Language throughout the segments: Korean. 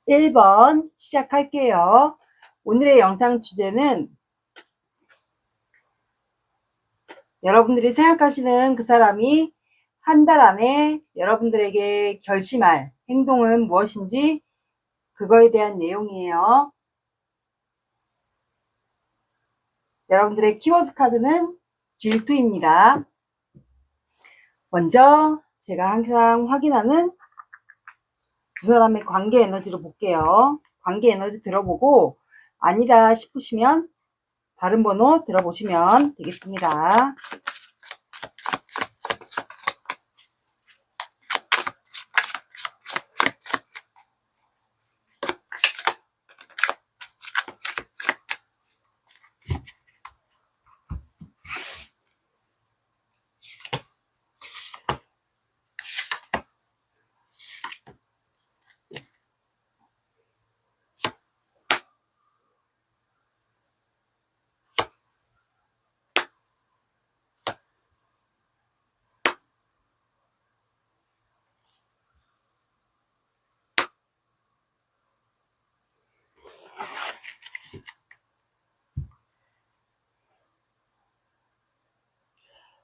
1번 시작할게요. 오늘의 영상 주제는 여러분들이 생각하시는 그 사람이 한 달 안에 여러분들에게 결심할 행동은 무엇인지 그거에 대한 내용이에요. 여러분들의 키워드 카드는 질투입니다. 먼저 제가 항상 확인하는 두 사람의 관계 에너지를 볼게요. 관계 에너지 들어보고 아니다 싶으시면 다른 번호 들어보시면 되겠습니다.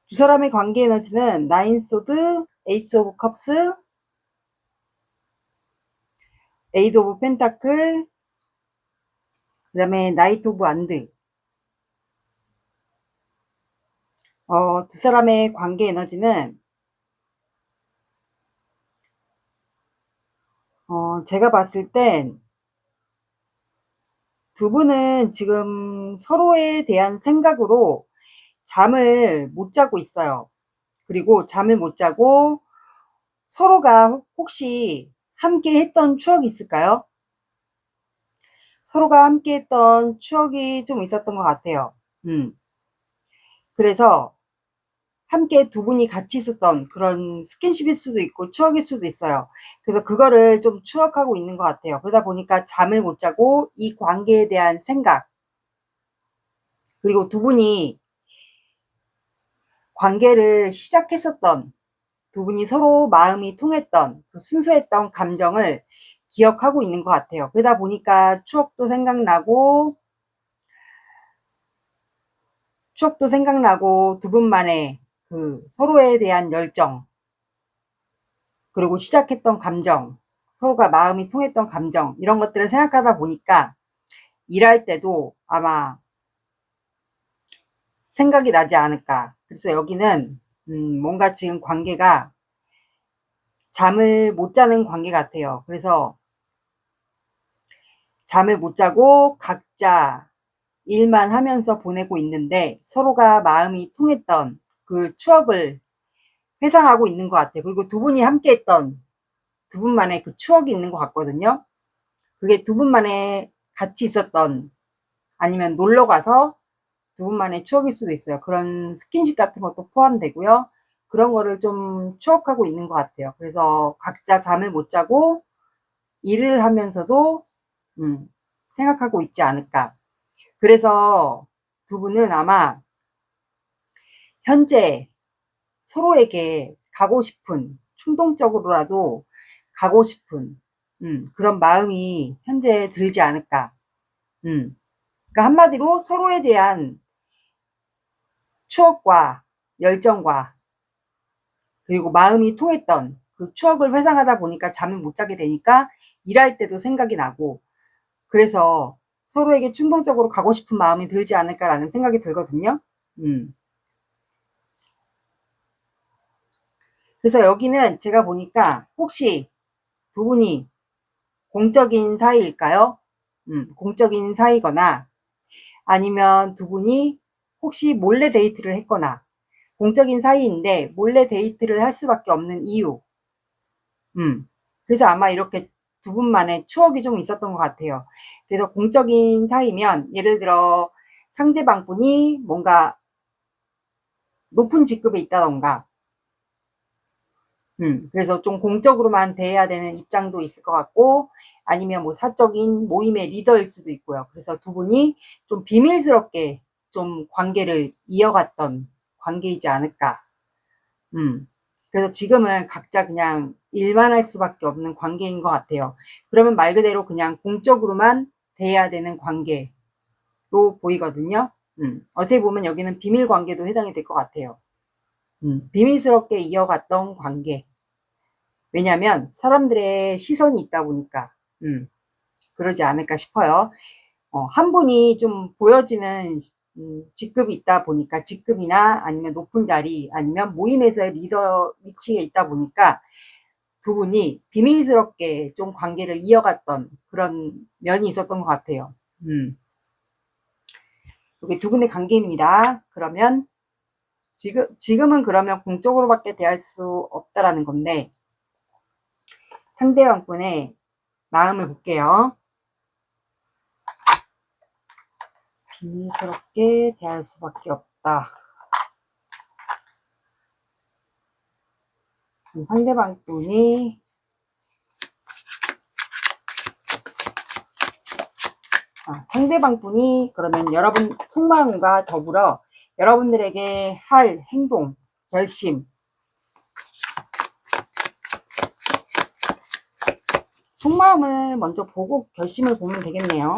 두 사람의 관계 에너지는 나인 소드, 에이스 오브 컵스, 에이드 오브 펜타클, 그 다음에 나이트 오브 완드. 두 사람의 관계 에너지는 제가 봤을 땐 두 분은 지금 서로에 대한 생각으로 잠을 못 자고 있어요. 그리고 잠을 못 자고 서로가 혹시 함께 했던 추억이 있을까요? 서로가 함께 했던 추억이 좀 있었던 것 같아요. 그래서 함께 두 분이 같이 있었던 그런 스킨십일 수도 있고 추억일 수도 있어요. 그래서 그거를 좀 추억하고 있는 것 같아요. 그러다 보니까 잠을 못 자고 이 관계에 대한 생각, 그리고 두 분이 관계를 시작했었던, 두 분이 서로 마음이 통했던 그 순수했던 감정을 기억하고 있는 것 같아요. 그러다 보니까 추억도 생각나고 두 분만의 그 서로에 대한 열정, 그리고 시작했던 감정, 서로가 마음이 통했던 감정, 이런 것들을 생각하다 보니까 일할 때도 아마 생각이 나지 않을까. 그래서 여기는 뭔가 지금 관계가 잠을 못 자는 관계 같아요. 그래서 잠을 못 자고 각자 일만 하면서 보내고 있는데 서로가 마음이 통했던 그 추억을 회상하고 있는 것 같아요. 그리고 두 분이 함께 했던 두 분만의 그 추억이 있는 것 같거든요. 그게 두 분만의 같이 있었던, 아니면 놀러 가서 두 분만의 추억일 수도 있어요. 그런 스킨십 같은 것도 포함되고요. 그런 거를 좀 추억하고 있는 것 같아요. 그래서 각자 잠을 못 자고 일을 하면서도 생각하고 있지 않을까. 그래서 두 분은 아마 현재 서로에게 가고 싶은, 충동적으로라도 가고 싶은 그런 마음이 현재 들지 않을까. 그러니까 한마디로 서로에 대한 추억과 열정과 그리고 마음이 통했던 그 추억을 회상하다 보니까 잠을 못 자게 되니까 일할 때도 생각이 나고, 그래서 서로에게 충동적으로 가고 싶은 마음이 들지 않을까라는 생각이 들거든요. 그래서 여기는 제가 보니까 혹시 두 분이 공적인 사이일까요? 공적인 사이거나 아니면 두 분이 혹시 몰래 데이트를 했거나, 공적인 사이인데 몰래 데이트를 할 수밖에 없는 이유. 그래서 아마 이렇게 두 분만의 추억이 좀 있었던 것 같아요. 그래서 공적인 사이면 예를 들어 상대방 분이 뭔가 높은 직급에 있다던가, 그래서 좀 공적으로만 대해야 되는 입장도 있을 것 같고, 아니면 뭐 사적인 모임의 리더일 수도 있고요. 그래서 두 분이 좀 비밀스럽게 좀 관계를 이어갔던 관계이지 않을까. 그래서 지금은 각자 그냥 일만 할 수밖에 없는 관계인 것 같아요. 그러면 말 그대로 그냥 공적으로만 돼야 되는 관계로 보이거든요. 어떻게 보면 여기는 비밀 관계도 해당이 될 것 같아요. 비밀스럽게 이어갔던 관계. 왜냐면 사람들의 시선이 있다 보니까 그러지 않을까 싶어요. 한 분이 좀 보여지는 직급이 있다 보니까, 직급이나 아니면 높은 자리 아니면 모임에서 리더 위치에 있다 보니까 두 분이 비밀스럽게 좀 관계를 이어갔던 그런 면이 있었던 것 같아요. 이게 두 분의 관계입니다. 그러면 지금은 그러면 공적으로밖에 대할 수 없다라는 건데, 상대방분의 마음을 볼게요. 비밀스럽게 대할 수밖에 없다. 상대방분이 상대방분이 그러면 여러분 속마음과 더불어 여러분들에게 할 행동, 결심, 속마음을 먼저 보고 결심을 보면 되겠네요.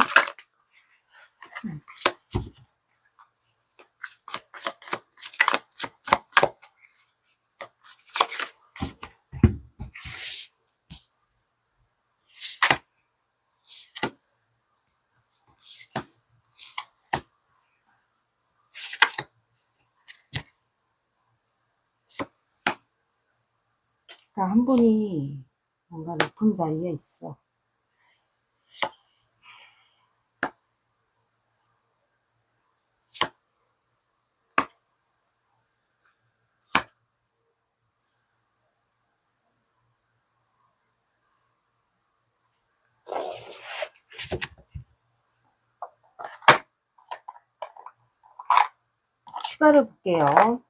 한 분이 뭔가 높은 자리에 있어. 추가를 볼게요.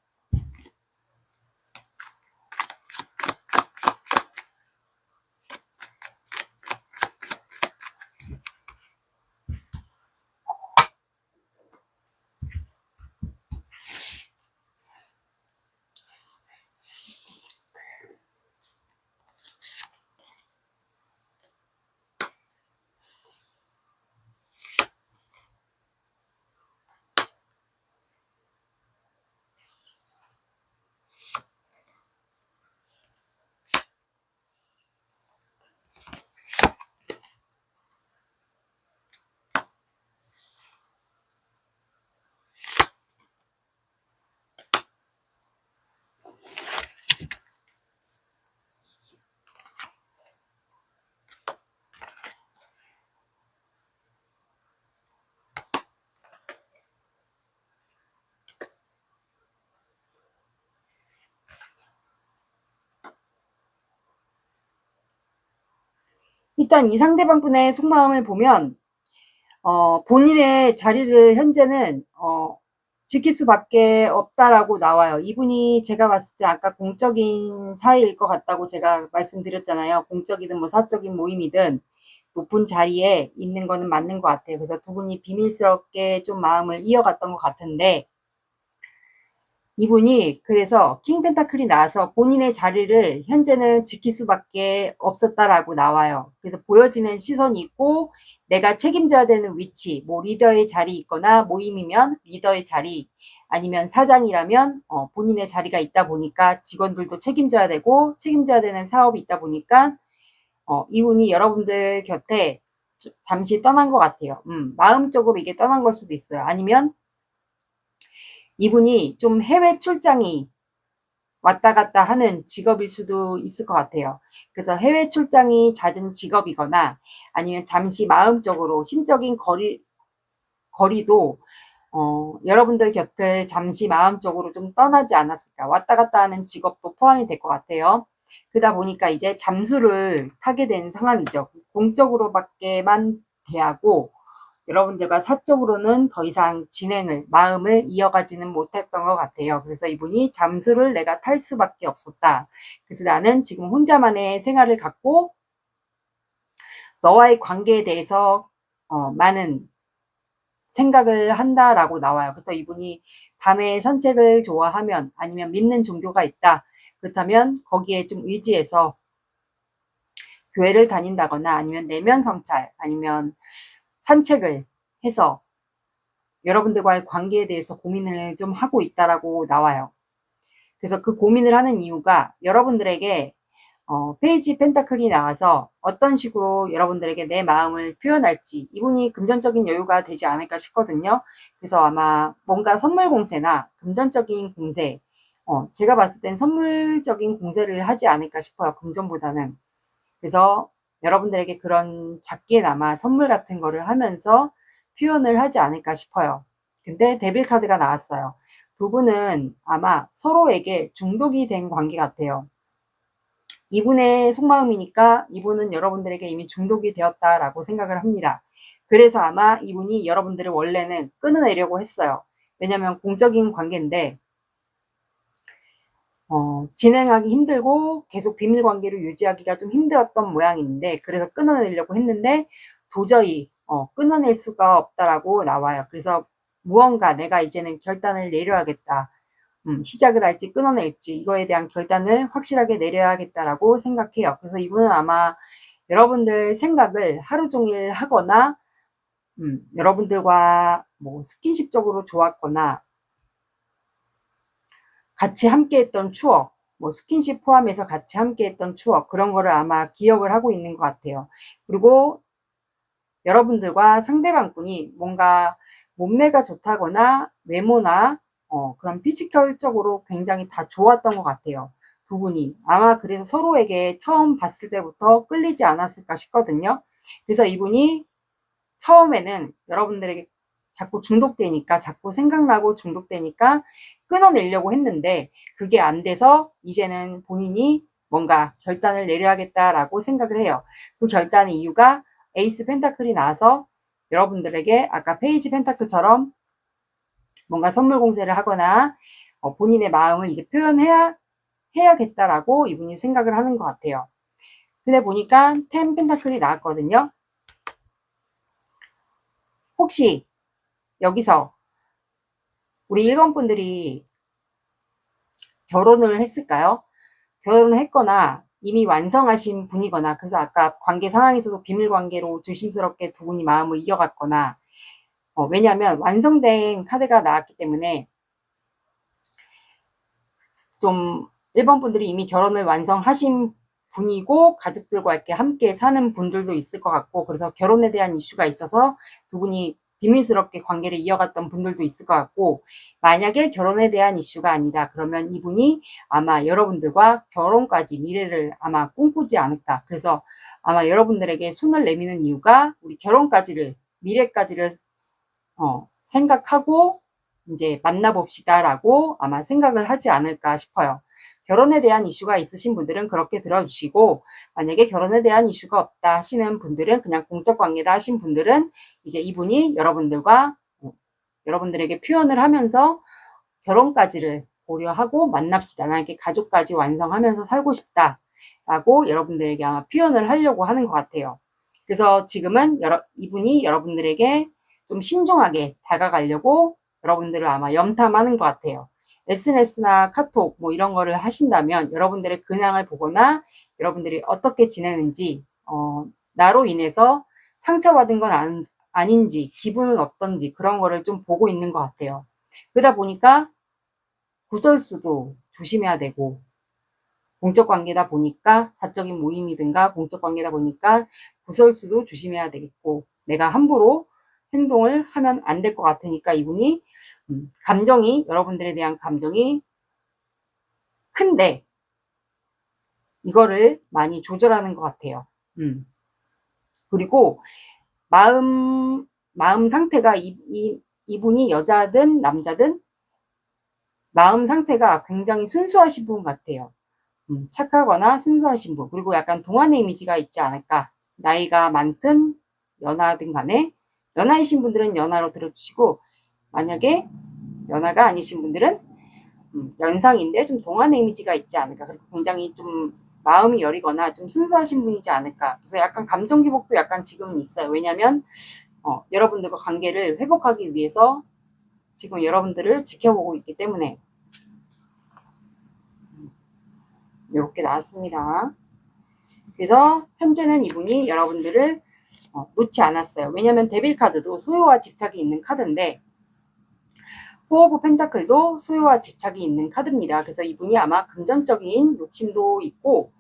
일단 이 상대방분의 속마음을 보면 본인의 자리를 현재는 지킬 수밖에 없다라고 나와요. 이분이 제가 봤을 때 아까 공적인 사이일 것 같다고 제가 말씀드렸잖아요. 공적이든 뭐 사적인 모임이든 높은 자리에 있는 거는 맞는 것 같아요. 그래서 두 분이 비밀스럽게 좀 마음을 이어갔던 것 같은데, 이분이 그래서 킹 펜타클이 나와서 본인의 자리를 현재는 지킬 수밖에 없었다라고 나와요. 그래서 보여지는 시선이 있고 내가 책임져야 되는 위치, 뭐 리더의 자리 있거나 모임이면 리더의 자리, 아니면 사장이라면 본인의 자리가 있다 보니까 직원들도 책임져야 되고 책임져야 되는 사업이 있다 보니까 이분이 여러분들 곁에 잠시 떠난 것 같아요. 마음적으로 이게 떠난 걸 수도 있어요. 아니면 이분이 좀 해외 출장이 왔다 갔다 하는 직업일 수도 있을 것 같아요. 그래서 해외 출장이 잦은 직업이거나 아니면 잠시 마음적으로 심적인 거리도 여러분들 곁을 잠시 마음적으로 좀 떠나지 않았을까. 왔다 갔다 하는 직업도 포함이 될 것 같아요. 그러다 보니까 이제 잠수를 타게 된 상황이죠. 공적으로밖에만 대하고 여러분들과 사적으로는 더 이상 마음을 이어가지는 못했던 것 같아요. 그래서 이분이 잠수를 내가 탈 수밖에 없었다. 그래서 나는 지금 혼자만의 생활을 갖고 너와의 관계에 대해서 많은 생각을 한다라고 나와요. 그래서 이분이 밤에 산책을 좋아하면 아니면 믿는 종교가 있다. 그렇다면 거기에 좀 의지해서 교회를 다닌다거나 아니면 내면 성찰 아니면 산책을 해서 여러분들과의 관계에 대해서 고민을 좀 하고 있다라고 나와요. 그래서 그 고민을 하는 이유가 여러분들에게 페이지 펜타클이 나와서 어떤 식으로 여러분들에게 내 마음을 표현할지 이분이 금전적인 여유가 되지 않을까 싶거든요. 그래서 아마 뭔가 선물 공세나 금전적인 공세, 제가 봤을 땐 선물적인 공세를 하지 않을까 싶어요. 금전보다는. 그래서 여러분들에게 그런 작게나마 선물 같은 거를 하면서 표현을 하지 않을까 싶어요. 근데 데빌 카드가 나왔어요. 두 분은 아마 서로에게 중독이 된 관계 같아요. 이분의 속마음이니까 이분은 여러분들에게 이미 중독이 되었다라고 생각을 합니다. 그래서 아마 이분이 여러분들을 원래는 끊어내려고 했어요. 왜냐하면 공적인 관계인데 진행하기 힘들고 계속 비밀 관계를 유지하기가 좀 힘들었던 모양인데 그래서 끊어내려고 했는데 도저히 끊어낼 수가 없다라고 나와요. 그래서 무언가 내가 이제는 결단을 내려야겠다. 시작을 할지 끊어낼지 이거에 대한 결단을 확실하게 내려야겠다라고 생각해요. 그래서 이분은 아마 여러분들 생각을 하루 종일 하거나 여러분들과 뭐 스킨십적으로 좋았거나 같이 함께 했던 추억, 뭐 스킨십 포함해서 같이 함께 했던 추억 그런 거를 아마 기억을 하고 있는 것 같아요. 그리고 여러분들과 상대방분이 뭔가 몸매가 좋다거나 외모나 그런 피지컬적으로 굉장히 다 좋았던 것 같아요. 두 분이. 아마 그래서 서로에게 처음 봤을 때부터 끌리지 않았을까 싶거든요. 그래서 이분이 처음에는 여러분들에게 자꾸 중독되니까, 자꾸 생각나고 중독되니까 끊어내려고 했는데 그게 안 돼서 이제는 본인이 뭔가 결단을 내려야겠다라고 생각을 해요. 그 결단의 이유가 에이스 펜타클이 나와서 여러분들에게 아까 페이지 펜타클처럼 뭔가 선물 공세를 하거나 본인의 마음을 이제 해야겠다라고 이분이 생각을 하는 것 같아요. 근데 보니까 10 펜타클이 나왔거든요. 혹시 여기서 우리 1번 분들이 결혼을 했을까요? 결혼을 했거나 이미 완성하신 분이거나 그래서 아까 관계 상황에서도 비밀 관계로 조심스럽게 두 분이 마음을 이어갔거나 왜냐하면 완성된 카드가 나왔기 때문에 좀 1번 분들이 이미 결혼을 완성하신 분이고 가족들과 이렇게 함께 사는 분들도 있을 것 같고 그래서 결혼에 대한 이슈가 있어서 두 분이 비밀스럽게 관계를 이어갔던 분들도 있을 것 같고 만약에 결혼에 대한 이슈가 아니다 그러면 이분이 아마 여러분들과 결혼까지 미래를 아마 꿈꾸지 않을까 그래서 아마 여러분들에게 손을 내미는 이유가 우리 결혼까지를 미래까지를 생각하고 이제 만나봅시다라고 아마 생각을 하지 않을까 싶어요. 결혼에 대한 이슈가 있으신 분들은 그렇게 들어주시고 만약에 결혼에 대한 이슈가 없다 하시는 분들은 그냥 공적 관계다 하신 분들은 이제 이분이 여러분들과 여러분들에게 표현을 하면서 결혼까지를 고려하고 만납시다. 나에게 가족까지 완성하면서 살고 싶다. 라고 여러분들에게 아마 표현을 하려고 하는 것 같아요. 그래서 지금은 이분이 여러분들에게 좀 신중하게 다가가려고 여러분들을 아마 염탐하는 것 같아요. SNS나 카톡 뭐 이런 거를 하신다면 여러분들의 근황을 보거나 여러분들이 어떻게 지내는지 나로 인해서 상처받은 건 아닌지 기분은 어떤지 그런 거를 좀 보고 있는 것 같아요. 그러다 보니까 구설수도 조심해야 되고 공적 관계다 보니까 사적인 모임이든가 공적 관계다 보니까 구설수도 조심해야 되겠고 내가 함부로 행동을 하면 안 될 것 같으니까 이분이 감정이 여러분들에 대한 감정이 큰데 이거를 많이 조절하는 것 같아요. 그리고 마음 상태가 이분이 여자든 남자든 마음 상태가 굉장히 순수하신 분 같아요. 착하거나 순수하신 분 그리고 약간 동안의 이미지가 있지 않을까 나이가 많든 연하든 간에 연하이신 분들은 연하로 들어주시고 만약에 연하가 아니신 분들은 연상인데 좀 동안의 이미지가 있지 않을까 그리고 굉장히 좀 마음이 여리거나 좀 순수하신 분이지 않을까 그래서 약간 감정 기복도 약간 지금은 있어요. 왜냐면 여러분들과 관계를 회복하기 위해서 지금 여러분들을 지켜보고 있기 때문에 이렇게 나왔습니다. 그래서 현재는 이분이 여러분들을 놓지 않았어요. 왜냐면 데빌 카드도 소유와 집착이 있는 카드인데 포 오브 펜타클도 소유와 집착이 있는 카드입니다. 그래서 이분이 아마 금전적인 욕심도 있고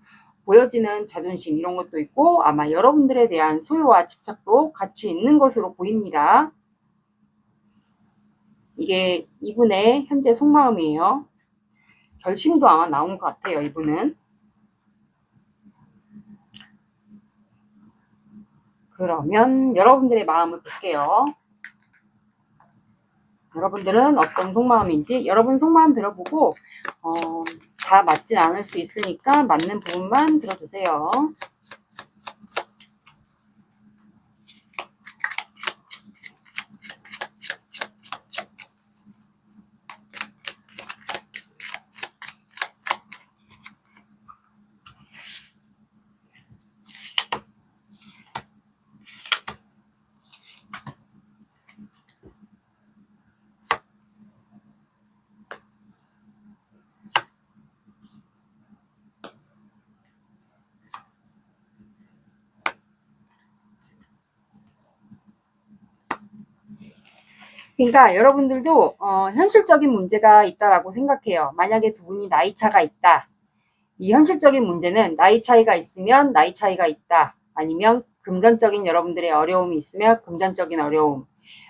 보여지는 자존심 이런 것도 있고 아마 여러분들에 대한 소유와 집착도 같이 있는 것으로 보입니다. 이게 이분의 현재 속마음이에요. 결심도 아마 나온 것 같아요. 이분은. 그러면 여러분들의 마음을 볼게요. 여러분들은 어떤 속마음인지 여러분 속마음 들어보고 다 맞진 않을 수 있으니까 맞는 부분만 들어주세요. 그러니까 여러분들도 현실적인 문제가 있다라고 생각해요. 만약에 두 분이 나이 차가 있다. 이 현실적인 문제는 나이 차이가 있으면 나이 차이가 있다. 아니면 금전적인 여러분들의 어려움이 있으면 금전적인 어려움.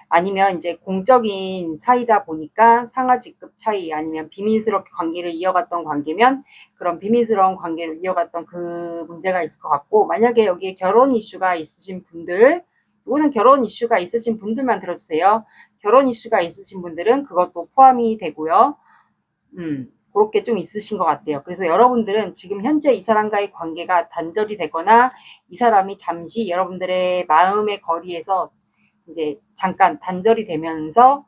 아니면 이제 공적인 사이다 보니까 상하직급 차이 아니면 비밀스럽게 관계를 이어갔던 관계면 그런 비밀스러운 관계를 이어갔던 그 문제가 있을 것 같고 만약에 여기에 결혼 이슈가 있으신 분들 이거는 결혼 이슈가 있으신 분들만 들어주세요. 결혼 이슈가 있으신 분들은 그것도 포함이 되고요. 그렇게 좀 있으신 것 같아요. 그래서 여러분들은 지금 현재 이 사람과의 관계가 단절이 되거나 이 사람이 잠시 여러분들의 마음의 거리에서 이제 잠깐 단절이 되면서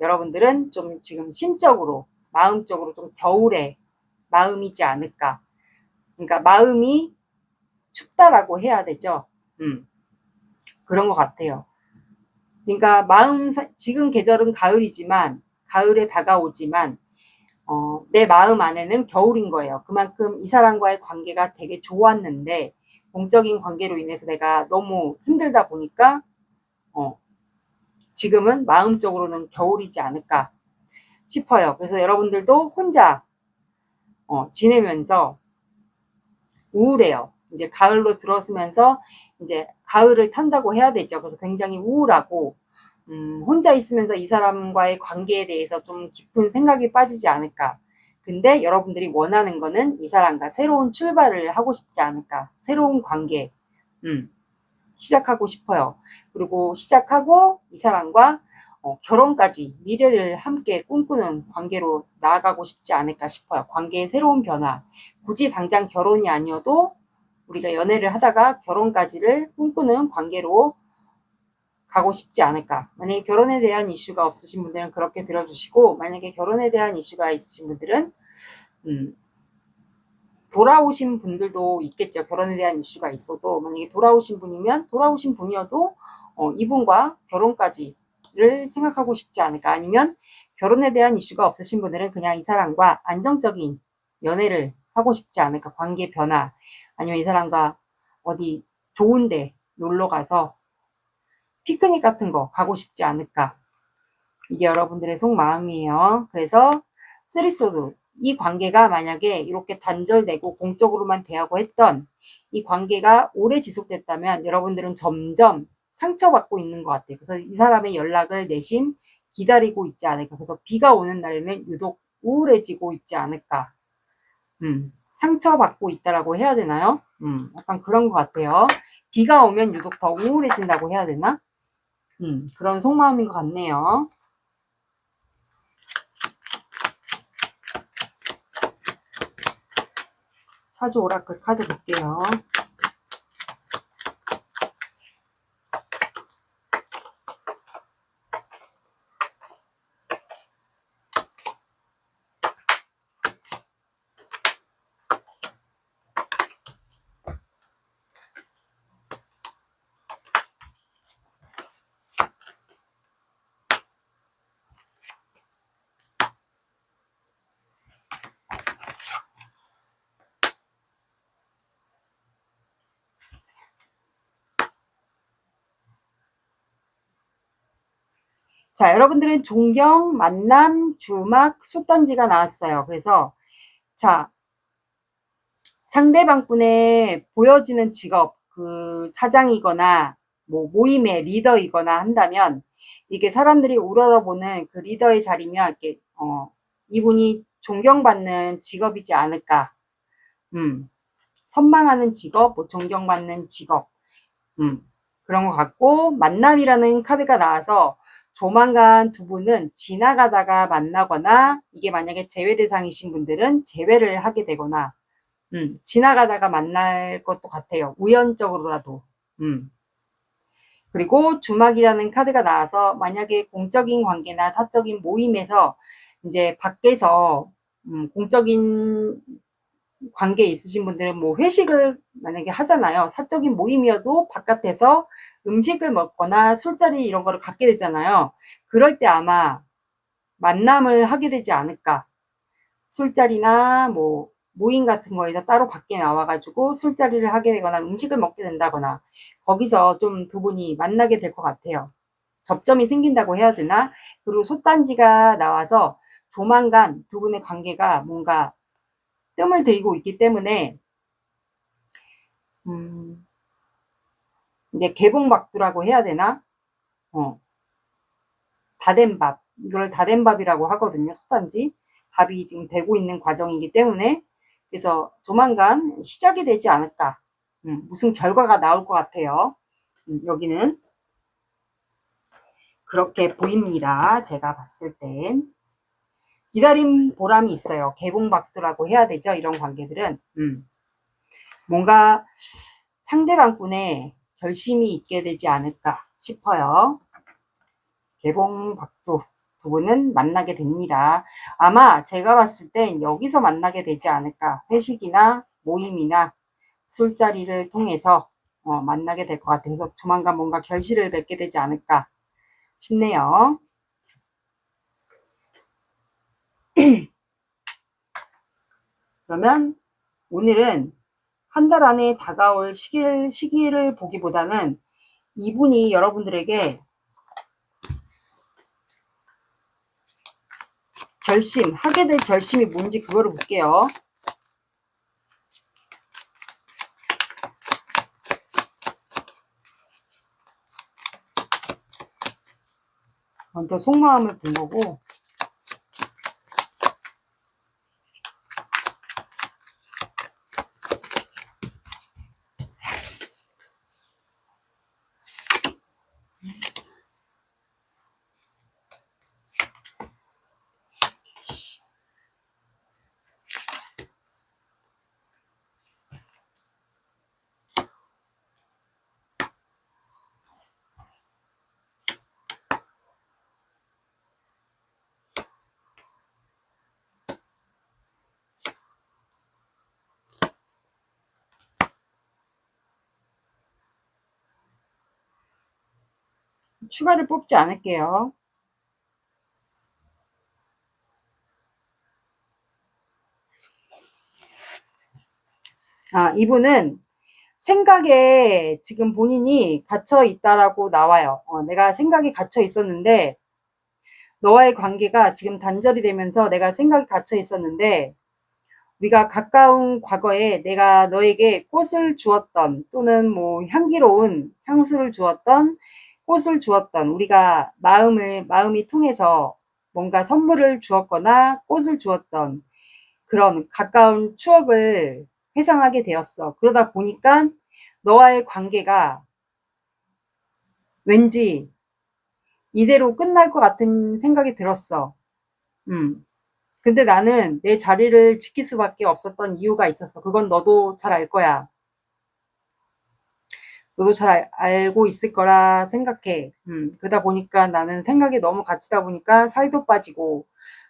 여러분들은 좀 지금 심적으로, 마음적으로 좀 겨울에 마음이지 않을까. 그러니까 마음이 춥다라고 해야 되죠. 그런 것 같아요. 그러니까 지금 계절은 가을이지만, 가을에 다가오지만, 내 마음 안에는 겨울인 거예요. 그만큼 이 사람과의 관계가 되게 좋았는데, 공적인 관계로 인해서 내가 너무 힘들다 보니까, 지금은 마음적으로는 겨울이지 않을까 싶어요. 그래서 여러분들도 혼자 지내면서 우울해요. 이제 가을로 들어서면서 이제 가을을 탄다고 해야 되죠. 그래서 굉장히 우울하고 혼자 있으면서 이 사람과의 관계에 대해서 좀 깊은 생각이 빠지지 않을까. 근데 여러분들이 원하는 거는 이 사람과 새로운 출발을 하고 싶지 않을까. 새로운 관계 시작하고 싶어요. 그리고 시작하고 이 사람과 결혼까지 미래를 함께 꿈꾸는 관계로 나아가고 싶지 않을까 싶어요. 관계의 새로운 변화. 굳이 당장 결혼이 아니어도 우리가 연애를 하다가 결혼까지를 꿈꾸는 관계로 가고 싶지 않을까. 만약에 결혼에 대한 이슈가 없으신 분들은 그렇게 들어주시고 만약에 결혼에 대한 이슈가 있으신 분들은 돌아오신 분들도 있겠죠. 결혼에 대한 이슈가 있어도 만약에 돌아오신 분이면 돌아오신 분이어도 이분과 결혼까지를 생각하고 싶지 않을까. 아니면 결혼에 대한 이슈가 없으신 분들은 그냥 이 사람과 안정적인 연애를 하고 싶지 않을까. 관계 변화 아니면 이 사람과 어디 좋은데 놀러 가서 피크닉 같은 거 가고 싶지 않을까. 이게 여러분들의 속마음이에요. 그래서 쓰리소드 이 관계가 만약에 이렇게 단절되고 공적으로만 대하고 했던 이 관계가 오래 지속됐다면 여러분들은 점점 상처받고 있는 것 같아요. 그래서 이 사람의 연락을 내심 기다리고 있지 않을까. 그래서 비가 오는 날에는 유독 우울해지고 있지 않을까. 상처받고 있다라고 해야 되나요? 약간 그런 것 같아요. 비가 오면 유독 더 우울해진다고 해야 되나? 그런 속마음인 것 같네요. 사주 오라클 카드 볼게요. 자, 여러분들은 존경, 만남, 주막, 숫단지가 나왔어요. 그래서 자, 상대방 분의 보여지는 직업, 그 사장이거나 뭐 모임의 리더이거나 한다면 이게 사람들이 우러러보는 그 리더의 자리면 이렇게 이분이 존경받는 직업이지 않을까. 선망하는 직업, 뭐 존경받는 직업, 그런 것 같고, 만남이라는 카드가 나와서 조만간 두 분은 지나가다가 만나거나, 이게 만약에 제외 대상이신 분들은 제외를 하게 되거나, 지나가다가 만날 것도 같아요. 우연적으로라도. 그리고 주막이라는 카드가 나와서 만약에 공적인 관계나 사적인 모임에서 이제 밖에서 공적인 관계에 있으신 분들은 뭐 회식을 만약에 하잖아요. 사적인 모임이어도 바깥에서 음식을 먹거나 술자리 이런 거를 갖게 되잖아요. 그럴 때 아마 만남을 하게 되지 않을까. 술자리나 뭐 모임 같은 거에서 따로 밖에 나와가지고 술자리를 하게 되거나 음식을 먹게 된다거나 거기서 좀 두 분이 만나게 될 것 같아요. 접점이 생긴다고 해야 되나? 그리고 솥단지가 나와서 조만간 두 분의 관계가 뭔가 뜸을 들이고 있기 때문에 이제 개봉박두라고 해야 되나? 다된 밥. 이걸 다된 밥이라고 하거든요. 솥단지. 밥이 지금 되고 있는 과정이기 때문에 그래서 조만간 시작이 되지 않을까. 무슨 결과가 나올 것 같아요. 여기는 그렇게 보입니다. 제가 봤을 땐. 기다림 보람이 있어요. 개봉박두라고 해야 되죠. 이런 관계들은. 뭔가 상대방분의 결심이 있게 되지 않을까 싶어요. 개봉박두 두 분은 만나게 됩니다. 아마 제가 봤을 땐 여기서 만나게 되지 않을까. 회식이나 모임이나 술자리를 통해서 만나게 될 것 같아서 조만간 뭔가 결실을 맺게 되지 않을까 싶네요. 그러면 오늘은 한 달 안에 다가올 시기를 보기보다는 이분이 여러분들에게 하게 될 결심이 뭔지 그거를 볼게요. 먼저 속마음을 본 거고, 추가를 뽑지 않을게요. 이분은 생각에 지금 본인이 갇혀 있다라고 나와요. 내가 생각이 갇혀 있었는데, 너와의 관계가 지금 단절이 되면서 내가 생각이 갇혀 있었는데, 우리가 가까운 과거에 내가 너에게 꽃을 주었던, 또는 뭐 향기로운 향수를 주었던, 꽃을 주었던, 우리가 마음이 통해서 뭔가 선물을 주었거나 꽃을 주었던 그런 가까운 추억을 회상하게 되었어. 그러다 보니까 너와의 관계가 왠지 이대로 끝날 것 같은 생각이 들었어. 근데 나는 내 자리를 지킬 수밖에 없었던 이유가 있었어. 그건 너도 잘 알 거야. 너도 잘 알고 있을 거라 생각해. 그러다 보니까 나는 생각이 너무 갇히다 보니까 살도 빠지고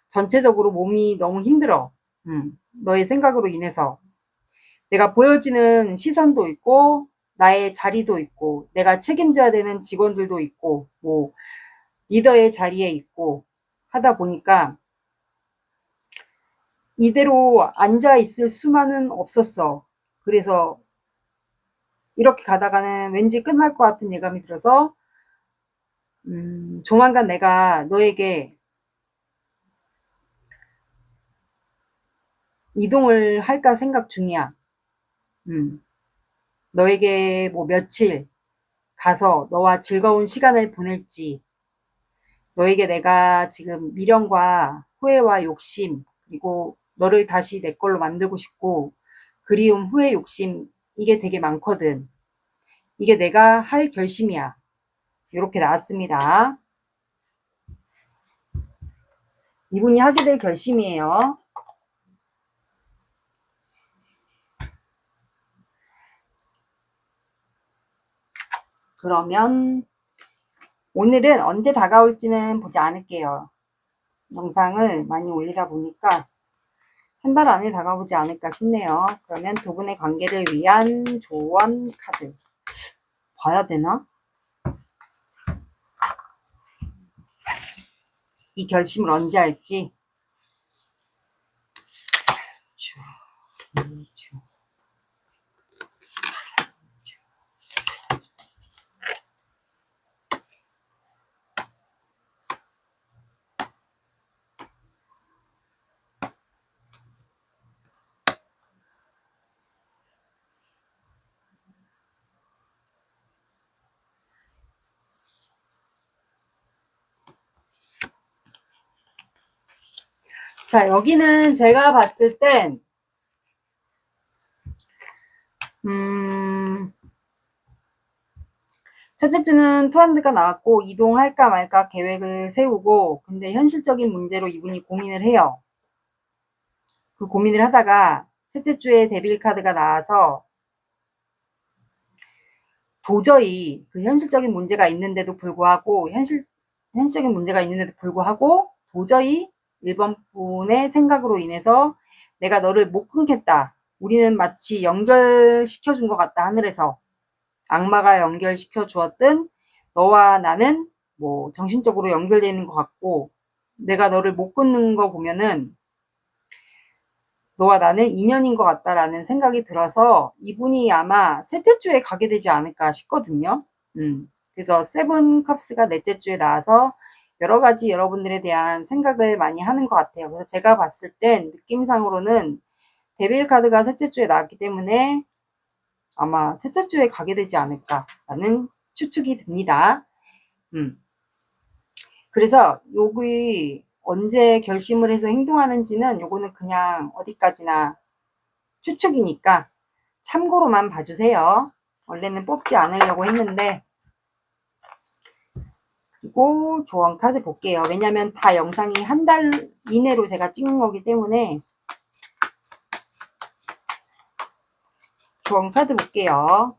전체적으로 몸이 너무 힘들어. 너의 생각으로 인해서. 내가 보여지는 시선도 있고 나의 자리도 있고 내가 책임져야 되는 직원들도 있고 뭐 리더의 자리에 있고 하다 보니까 이대로 앉아 있을 수만은 없었어. 그래서 이렇게 가다가는 왠지 끝날 것 같은 예감이 들어서 조만간 내가 너에게 이동을 할까 생각 중이야. 너에게 뭐 며칠 가서 너와 즐거운 시간을 보낼지, 너에게 내가 지금 미련과 후회와 욕심, 그리고 너를 다시 내 걸로 만들고 싶고, 그리움, 후회, 욕심, 이게 되게 많거든. 이게 내가 할 결심이야. 이렇게 나왔습니다. 이분이 하게 될 결심이에요. 그러면 오늘은 언제 다가올지는 보지 않을게요. 영상을 많이 올리다 보니까 한 달 안에 다가오지 않을까 싶네요. 그러면 두 분의 관계를 위한 조언 카드 봐야 되나? 이 결심을 언제 할지. 자, 여기는 제가 봤을 땐 첫째 주는 투한드가 나왔고 이동할까 말까 계획을 세우고, 근데 현실적인 문제로 이분이 고민을 해요. 그 고민을 하다가 셋째 주에 데빌 카드가 나와서 도저히 그 현실적인 문제가 있는데도 불구하고 현실적인 문제가 있는데도 불구하고 도저히 1번 분의 생각으로 인해서 내가 너를 못 끊겠다. 우리는 마치 연결시켜 준 것 같다. 하늘에서 악마가 연결시켜 주었든 너와 나는 뭐 정신적으로 연결되어 있는 것 같고, 내가 너를 못 끊는 거 보면은 너와 나는 인연인 것 같다라는 생각이 들어서 이분이 아마 셋째 주에 가게 되지 않을까 싶거든요. 그래서 세븐 컵스가 넷째 주에 나와서 여러 가지 여러분들에 대한 생각을 많이 하는 것 같아요. 그래서 제가 봤을 땐 느낌상으로는 데빌 카드가 셋째 주에 나왔기 때문에 아마 셋째 주에 가게 되지 않을까라는 추측이 듭니다. 그래서 여기 언제 결심을 해서 행동하는지는 요거는 그냥 어디까지나 추측이니까 참고로만 봐주세요. 원래는 뽑지 않으려고 했는데. 그리고 조언 카드 볼게요. 왜냐면 다 영상이 한 달 이내로 제가 찍는 거기 때문에. 조언 카드 볼게요.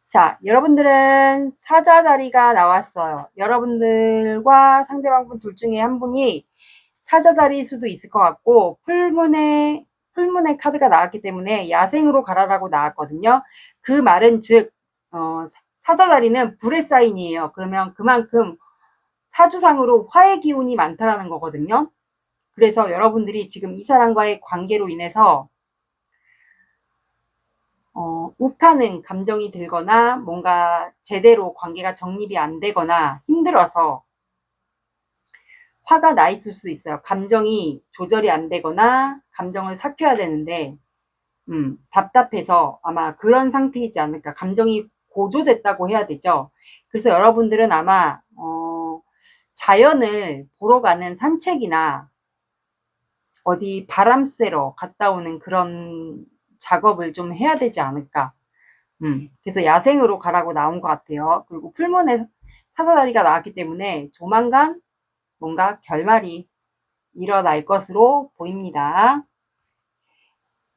자, 여러분들은 사자 자리가 나왔어요. 여러분들과 상대방분 둘 중에 한 분이 사자 자리일 수도 있을 것 같고, 풀문의 카드가 나왔기 때문에 야생으로 가라라고 나왔거든요. 그 말은 즉 사자 자리는 불의 사인이에요. 그러면 그만큼 사주상으로 화의 기운이 많다라는 거거든요. 그래서 여러분들이 지금 이 사람과의 관계로 인해서 욱하는 감정이 들거나 뭔가 제대로 관계가 정립이 안 되거나 힘들어서 화가 나 있을 수도 있어요. 감정이 조절이 안 되거나 감정을 삭혀야 되는데 답답해서 아마 그런 상태이지 않을까. 감정이 고조됐다고 해야 되죠. 그래서 여러분들은 아마 자연을 보러 가는 산책이나 어디 바람 쐬러 갔다 오는 그런 작업을 좀 해야 되지 않을까. 그래서 야생으로 가라고 나온 것 같아요. 그리고 풀문에 사사다리가 나왔기 때문에 조만간 뭔가 결말이 일어날 것으로 보입니다.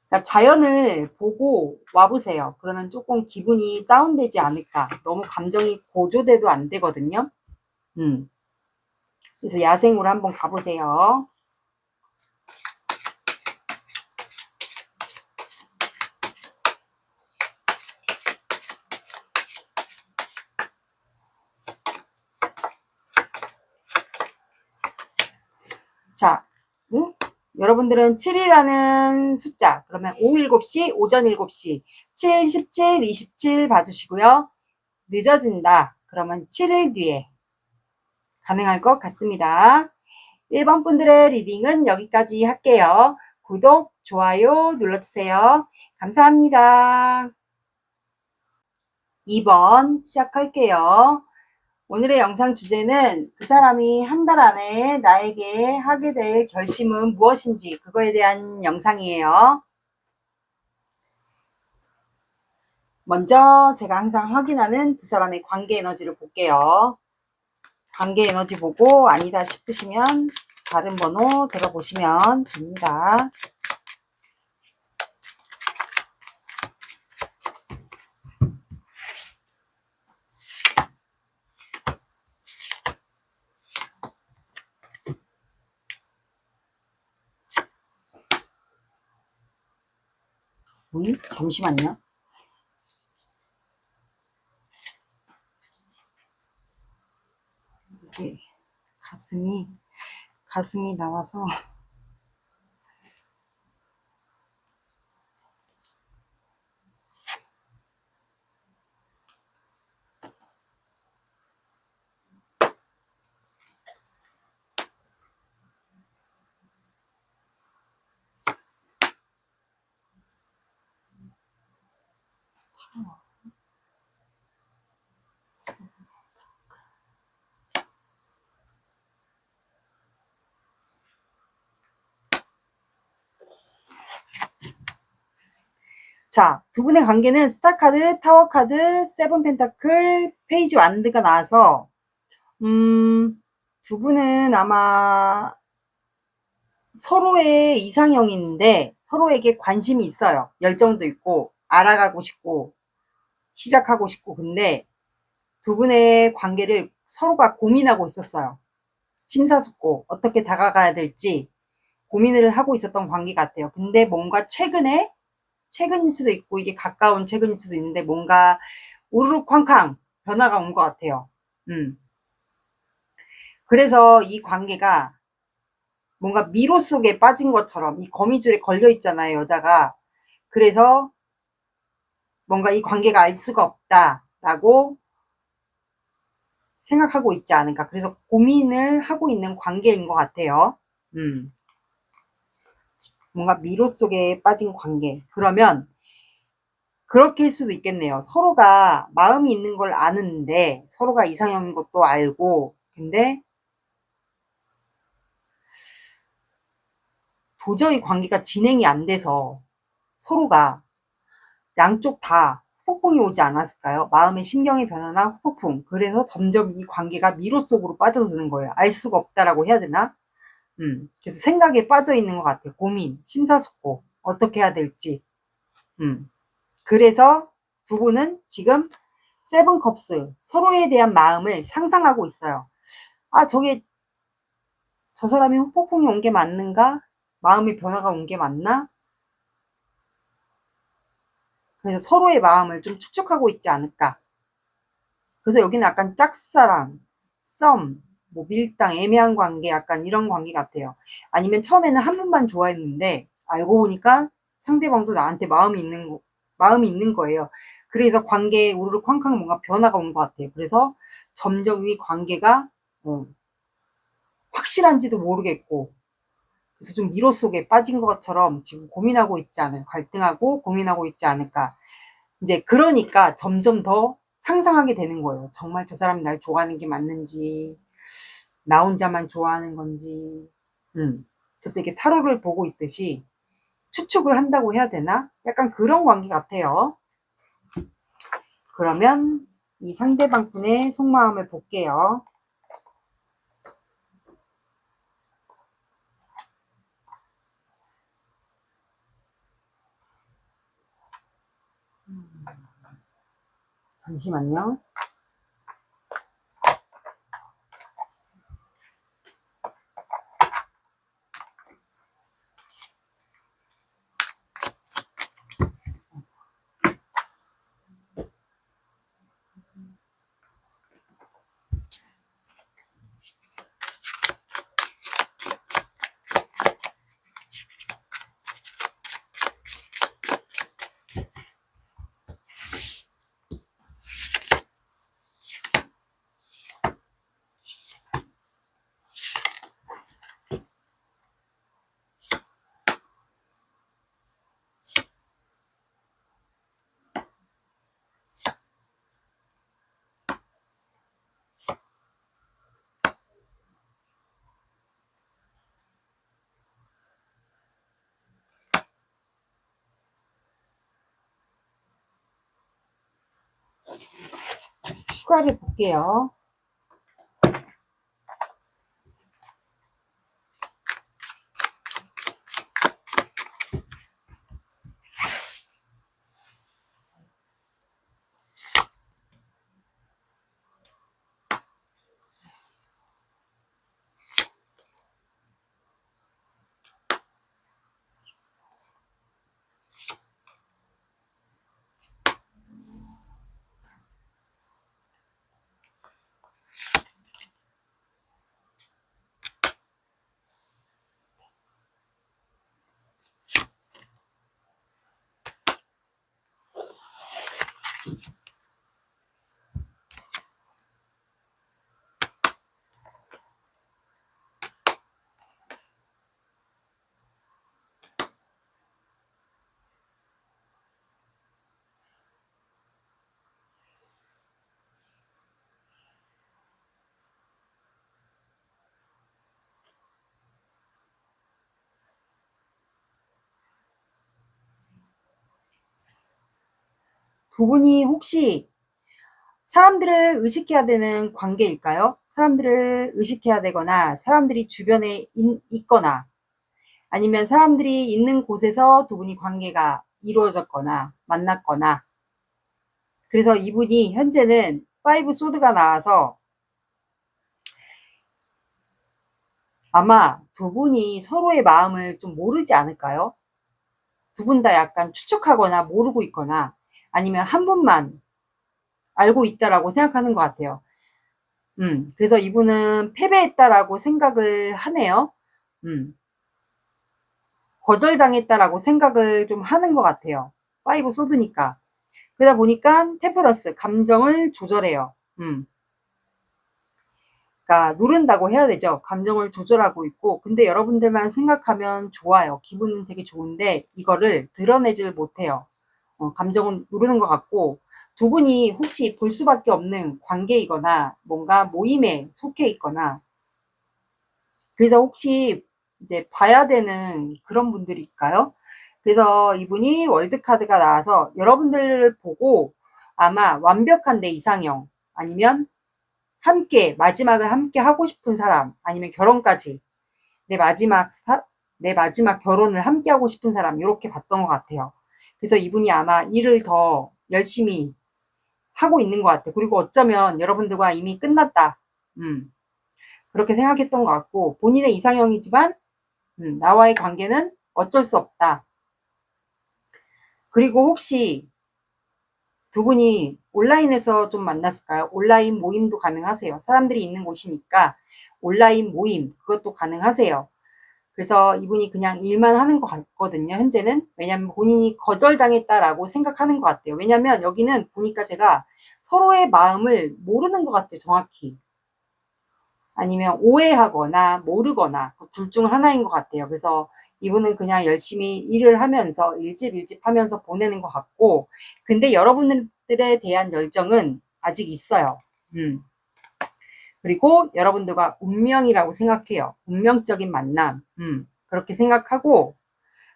그러니까 자연을 보고 와보세요. 그러면 조금 기분이 다운되지 않을까. 너무 감정이 고조돼도 안 되거든요. 그래서 야생으로 한번 가보세요. 자, 응? 여러분들은 7이라는 숫자, 그러면 오후 7시, 오전 7시, 7, 17, 27 봐주시고요. 늦어진다. 그러면 7일 뒤에 가능할 것 같습니다. 1번 분들의 리딩은 여기까지 할게요. 구독, 좋아요 눌러주세요. 감사합니다. 2번 시작할게요. 오늘의 영상 주제는 그 사람이 한 달 안에 나에게 하게 될 결심은 무엇인지 그거에 대한 영상이에요. 먼저 제가 항상 확인하는 두 사람의 관계 에너지를 볼게요. 관계 에너지 보고 아니다 싶으시면 다른 번호 들어보시면 됩니다. 잠시만요. 이게 가슴이 나와서 자, 두 분의 관계는 스타카드, 타워카드, 세븐 펜타클, 페이지 완드가 나와서 두 분은 아마 서로의 이상형인데 서로에게 관심이 있어요. 열정도 있고 알아가고 싶고 시작하고 싶고 근데 두 분의 관계를 서로가 고민하고 있었어요. 심사숙고 어떻게 다가가야 될지 고민을 하고 있었던 관계 같아요. 근데 뭔가 최근일 수도 있고 이게 가까운 최근일 수도 있는데 뭔가 우르르 쾅쾅 변화가 온 것 같아요. 그래서 이 관계가 뭔가 미로 속에 빠진 것처럼 이 거미줄에 걸려 있잖아요, 여자가. 그래서 뭔가 이 관계가 알 수가 없다라고 생각하고 있지 않을까. 그래서 고민을 하고 있는 관계인 것 같아요. 뭔가 미로 속에 빠진 관계. 그러면 그렇게일 수도 있겠네요. 서로가 마음이 있는 걸 아는데 서로가 이상형인 것도 알고 근데 도저히 관계가 진행이 안 돼서 서로가 양쪽 다 후폭풍이 오지 않았을까요? 마음의 심경의 변화나 후폭풍. 그래서 점점 이 관계가 미로 속으로 빠져드는 거예요. 알 수가 없다라고 해야 되나? 그래서 생각에 빠져 있는 것 같아요. 고민, 심사숙고, 어떻게 해야 될지. 그래서 두 분은 지금 세븐컵스, 서로에 대한 마음을 상상하고 있어요. 아, 저 사람이 후폭풍이 온 게 맞는가? 마음의 변화가 온 게 맞나? 그래서 서로의 마음을 좀 추측하고 있지 않을까. 그래서 여기는 약간 짝사랑, 썸, 뭐 밀당, 애매한 관계, 약간 이런 관계 같아요. 아니면 처음에는 한 분만 좋아했는데 알고 보니까 상대방도 나한테 마음이 있는 거예요. 그래서 관계에 우르르 쾅쾅 뭔가 변화가 온 것 같아요. 그래서 점점 이 관계가 확실한지도 모르겠고 그래서 좀 미로 속에 빠진 것처럼 지금 고민하고 있지 않을까, 갈등하고 고민하고 있지 않을까. 이제 그러니까 점점 더 상상하게 되는 거예요. 정말 저 사람이 날 좋아하는 게 맞는지, 나 혼자만 좋아하는 건지. 그래서 이렇게 타로를 보고 있듯이 추측을 한다고 해야 되나? 약간 그런 관계 같아요. 그러면 이 상대방 분의 속마음을 볼게요. 잠시만요. 추가를 볼게요. 두 분이 혹시 사람들을 의식해야 되는 관계일까요? 사람들을 의식해야 되거나 사람들이 주변에 있거나 아니면 사람들이 있는 곳에서 두 분이 관계가 이루어졌거나 만났거나, 그래서 이분이 현재는 5 소드가 나와서 아마 두 분이 서로의 마음을 좀 모르지 않을까요? 두 분 다 약간 추측하거나 모르고 있거나 아니면 한 분만 알고 있다라고 생각하는 것 같아요. 그래서 이분은 패배했다라고 생각을 하네요. 거절당했다라고 생각을 좀 하는 것 같아요. 5 소드니까. 그러다 보니까 템퍼런스, 감정을 조절해요. 그러니까 누른다고 해야 되죠. 감정을 조절하고 있고, 근데 여러분들만 생각하면 좋아요. 기분은 되게 좋은데 이거를 드러내질 못해요. 감정은 누르는 것 같고, 두 분이 혹시 볼 수밖에 없는 관계이거나 뭔가 모임에 속해 있거나, 그래서 혹시 이제 봐야 되는 그런 분들일까요? 그래서 이분이 월드카드가 나와서 여러분들을 보고 아마 완벽한 내 이상형, 아니면 함께 마지막을 함께 하고 싶은 사람, 아니면 결혼까지 내 마지막 결혼을 함께 하고 싶은 사람, 이렇게 봤던 것 같아요. 그래서 이분이 아마 일을 더 열심히 하고 있는 것 같아요. 그리고 어쩌면 여러분들과 이미 끝났다, 그렇게 생각했던 것 같고, 본인의 이상형이지만 나와의 관계는 어쩔 수 없다. 그리고 혹시 두 분이 온라인에서 좀 만났을까요? 온라인 모임도 가능하세요. 사람들이 있는 곳이니까 온라인 모임, 그것도 가능하세요. 그래서 이분이 그냥 일만 하는 것 같거든요, 현재는. 왜냐면 본인이 거절당했다라고 생각하는 것 같아요. 왜냐면 여기는 보니까 제가 서로의 마음을 모르는 것 같아요, 정확히. 아니면 오해하거나 모르거나 둘 중 하나인 것 같아요. 그래서 이분은 그냥 열심히 일을 하면서 일집 하면서 보내는 것 같고, 근데 여러분들에 대한 열정은 아직 있어요. 그리고 여러분들과 운명이라고 생각해요. 운명적인 만남. 그렇게 생각하고,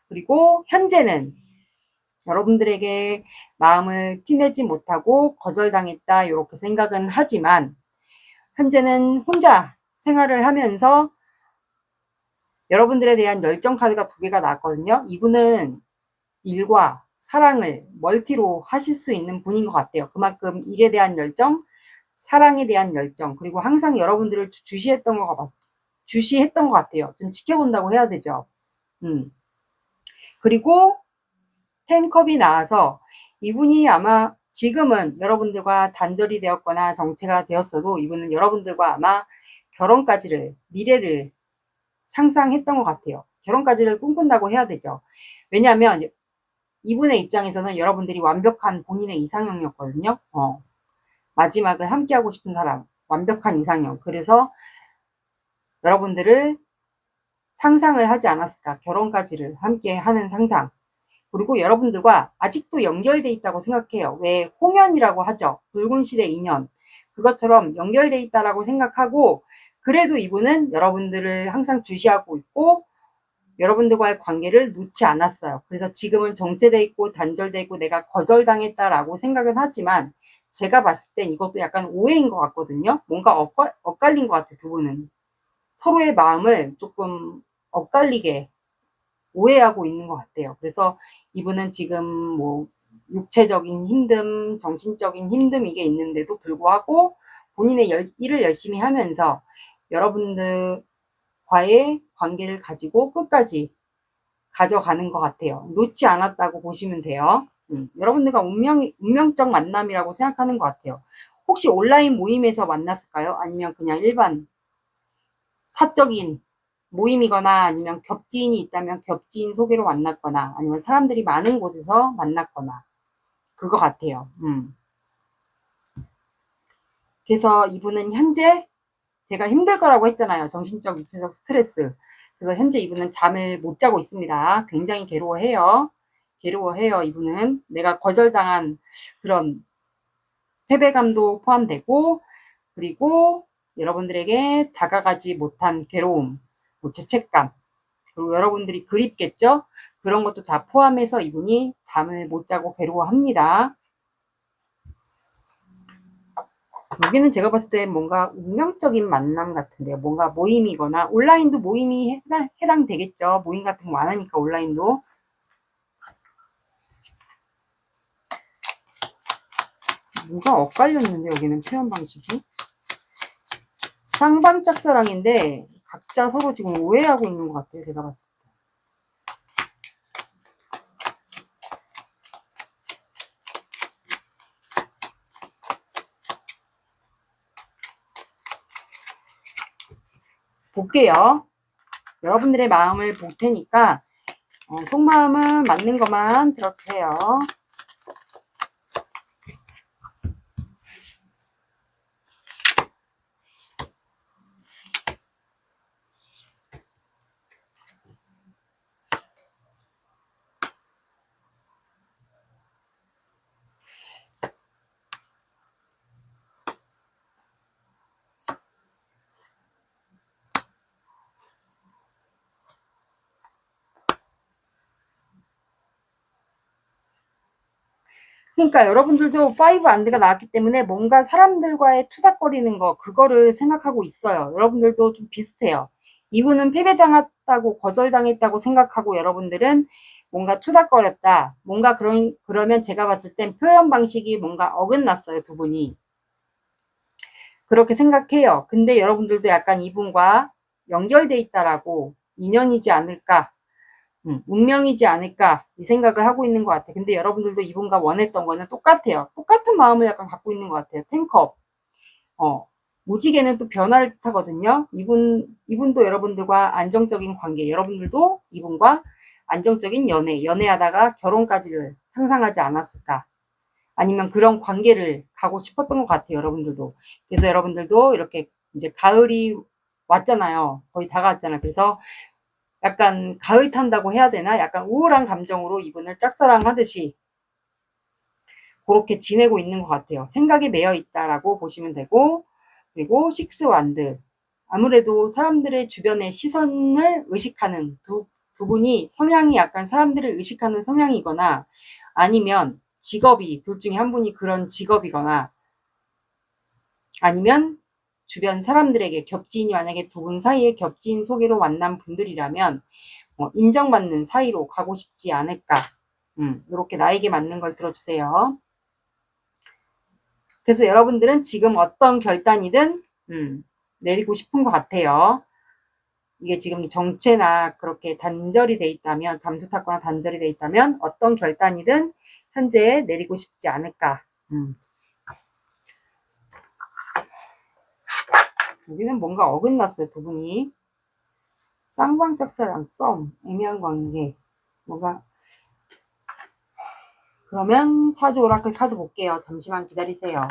그리고 현재는 여러분들에게 마음을 티내지 못하고 거절당했다, 이렇게 생각은 하지만 현재는 혼자 생활을 하면서 여러분들에 대한 열정 카드가 2개가 나왔거든요. 이분은 일과 사랑을 멀티로 하실 수 있는 분인 것 같아요. 그만큼 일에 대한 열정, 사랑에 대한 열정, 그리고 항상 여러분들을 주시했던 것 같아요. 좀 지켜본다고 해야 되죠. 그리고 10컵이 나와서 이분이 아마 지금은 여러분들과 단절이 되었거나 정체가 되었어도 이분은 여러분들과 아마 결혼까지를, 미래를 상상했던 것 같아요. 결혼까지를 꿈꾼다고 해야 되죠. 왜냐하면 이분의 입장에서는 여러분들이 완벽한 본인의 이상형이었거든요. 마지막을 함께하고 싶은 사람, 완벽한 이상형. 그래서 여러분들을 상상을 하지 않았을까. 결혼까지를 함께 하는 상상. 그리고 여러분들과 아직도 연결돼 있다고 생각해요. 왜 홍연이라고 하죠. 붉은 실의 인연. 그것처럼 연결돼 있다라고 생각하고, 그래도 이분은 여러분들을 항상 주시하고 있고 여러분들과의 관계를 놓지 않았어요. 그래서 지금은 정체돼 있고 단절돼 있고 내가 거절당했다라고 생각은 하지만 제가 봤을 땐 이것도 약간 오해인 것 같거든요. 뭔가 엇갈린 것 같아, 두 분은. 서로의 마음을 조금 엇갈리게 오해하고 있는 것 같아요. 그래서 이분은 지금 뭐 육체적인 힘듦, 정신적인 힘듦 이게 있는데도 불구하고 본인의 일을 열심히 하면서 여러분들과의 관계를 가지고 끝까지 가져가는 것 같아요. 놓지 않았다고 보시면 돼요. 여러분들과 운명적 만남이라고 생각하는 것 같아요. 혹시 온라인 모임에서 만났을까요? 아니면 그냥 일반 사적인 모임이거나 아니면 겹지인이 있다면 겹지인 소개로 만났거나 아니면 사람들이 많은 곳에서 만났거나 그거 같아요. 그래서 이분은 현재 제가 힘들 거라고 했잖아요. 정신적, 육체적 스트레스. 그래서 현재 이분은 잠을 못 자고 있습니다. 굉장히 괴로워해요. 괴로워해요. 이분은 내가 거절당한 그런 패배감도 포함되고 그리고 여러분들에게 다가가지 못한 괴로움, 뭐 죄책감, 그리고 여러분들이 그립겠죠? 그런 것도 다 포함해서 이분이 잠을 못 자고 괴로워합니다. 여기는 제가 봤을 때 뭔가 운명적인 만남 같은데요. 뭔가 모임이거나 온라인도 모임이 해당되겠죠. 모임 같은 거 많으니까 온라인도. 뭔가 엇갈렸는데 여기는 표현 방식이. 쌍방짝사랑인데 각자 서로 지금 오해하고 있는 것 같아요. 제가 봤을 때. 볼게요. 여러분들의 마음을 볼 테니까 속마음은 맞는 것만 들어주세요. 그러니까 여러분들도 5 안드가 나왔기 때문에 뭔가 사람들과의 투닥거리는 거 그거를 생각하고 있어요. 여러분들도 좀 비슷해요. 이분은 패배당했다고 거절당했다고 생각하고 여러분들은 뭔가 투닥거렸다. 뭔가 그러면 제가 봤을 땐 표현 방식이 뭔가 어긋났어요. 두 분이. 그렇게 생각해요. 근데 여러분들도 약간 이분과 연결돼 있다라고 인연이지 않을까 운명이지 않을까 이 생각을 하고 있는 것 같아요. 근데 여러분들도 이분과 원했던 거는 똑같아요. 똑같은 마음을 약간 갖고 있는 것 같아요. 탱컵. 무지개는 또 변화를 뜻하거든요. 이분도 여러분들과 안정적인 관계, 여러분들도 이분과 안정적인 연애하다가 결혼까지를 상상하지 않았을까. 아니면 그런 관계를 가고 싶었던 것 같아요. 여러분들도. 그래서 여러분들도 이렇게 이제 가을이 왔잖아요. 거의 다가왔잖아요. 그래서 약간 가을 탄다고 해야 되나? 약간 우울한 감정으로 이분을 짝사랑하듯이 그렇게 지내고 있는 것 같아요. 생각에 매여 있다라고 보시면 되고, 그리고 식스 완드. 아무래도 사람들의 주변의 시선을 의식하는 두 분이 성향이 약간 사람들을 의식하는 성향이거나 아니면 직업이 둘 중에 한 분이 그런 직업이거나 아니면 주변 사람들에게 겹지인이 만약에 두 분 사이에 겹지인 소개로 만난 분들이라면 인정받는 사이로 가고 싶지 않을까. 이렇게 나에게 맞는 걸 들어주세요. 그래서 여러분들은 지금 어떤 결단이든 내리고 싶은 것 같아요. 이게 지금 정체나 그렇게 단절이 돼 있다면, 잠수 탔거나 단절이 돼 있다면 어떤 결단이든 현재 내리고 싶지 않을까. 여기는 뭔가 어긋났어요, 두 분이. 쌍방짝사랑, 썸, 애매한 관계. 뭔가 그러면 사주 오라클 카드 볼게요. 잠시만 기다리세요.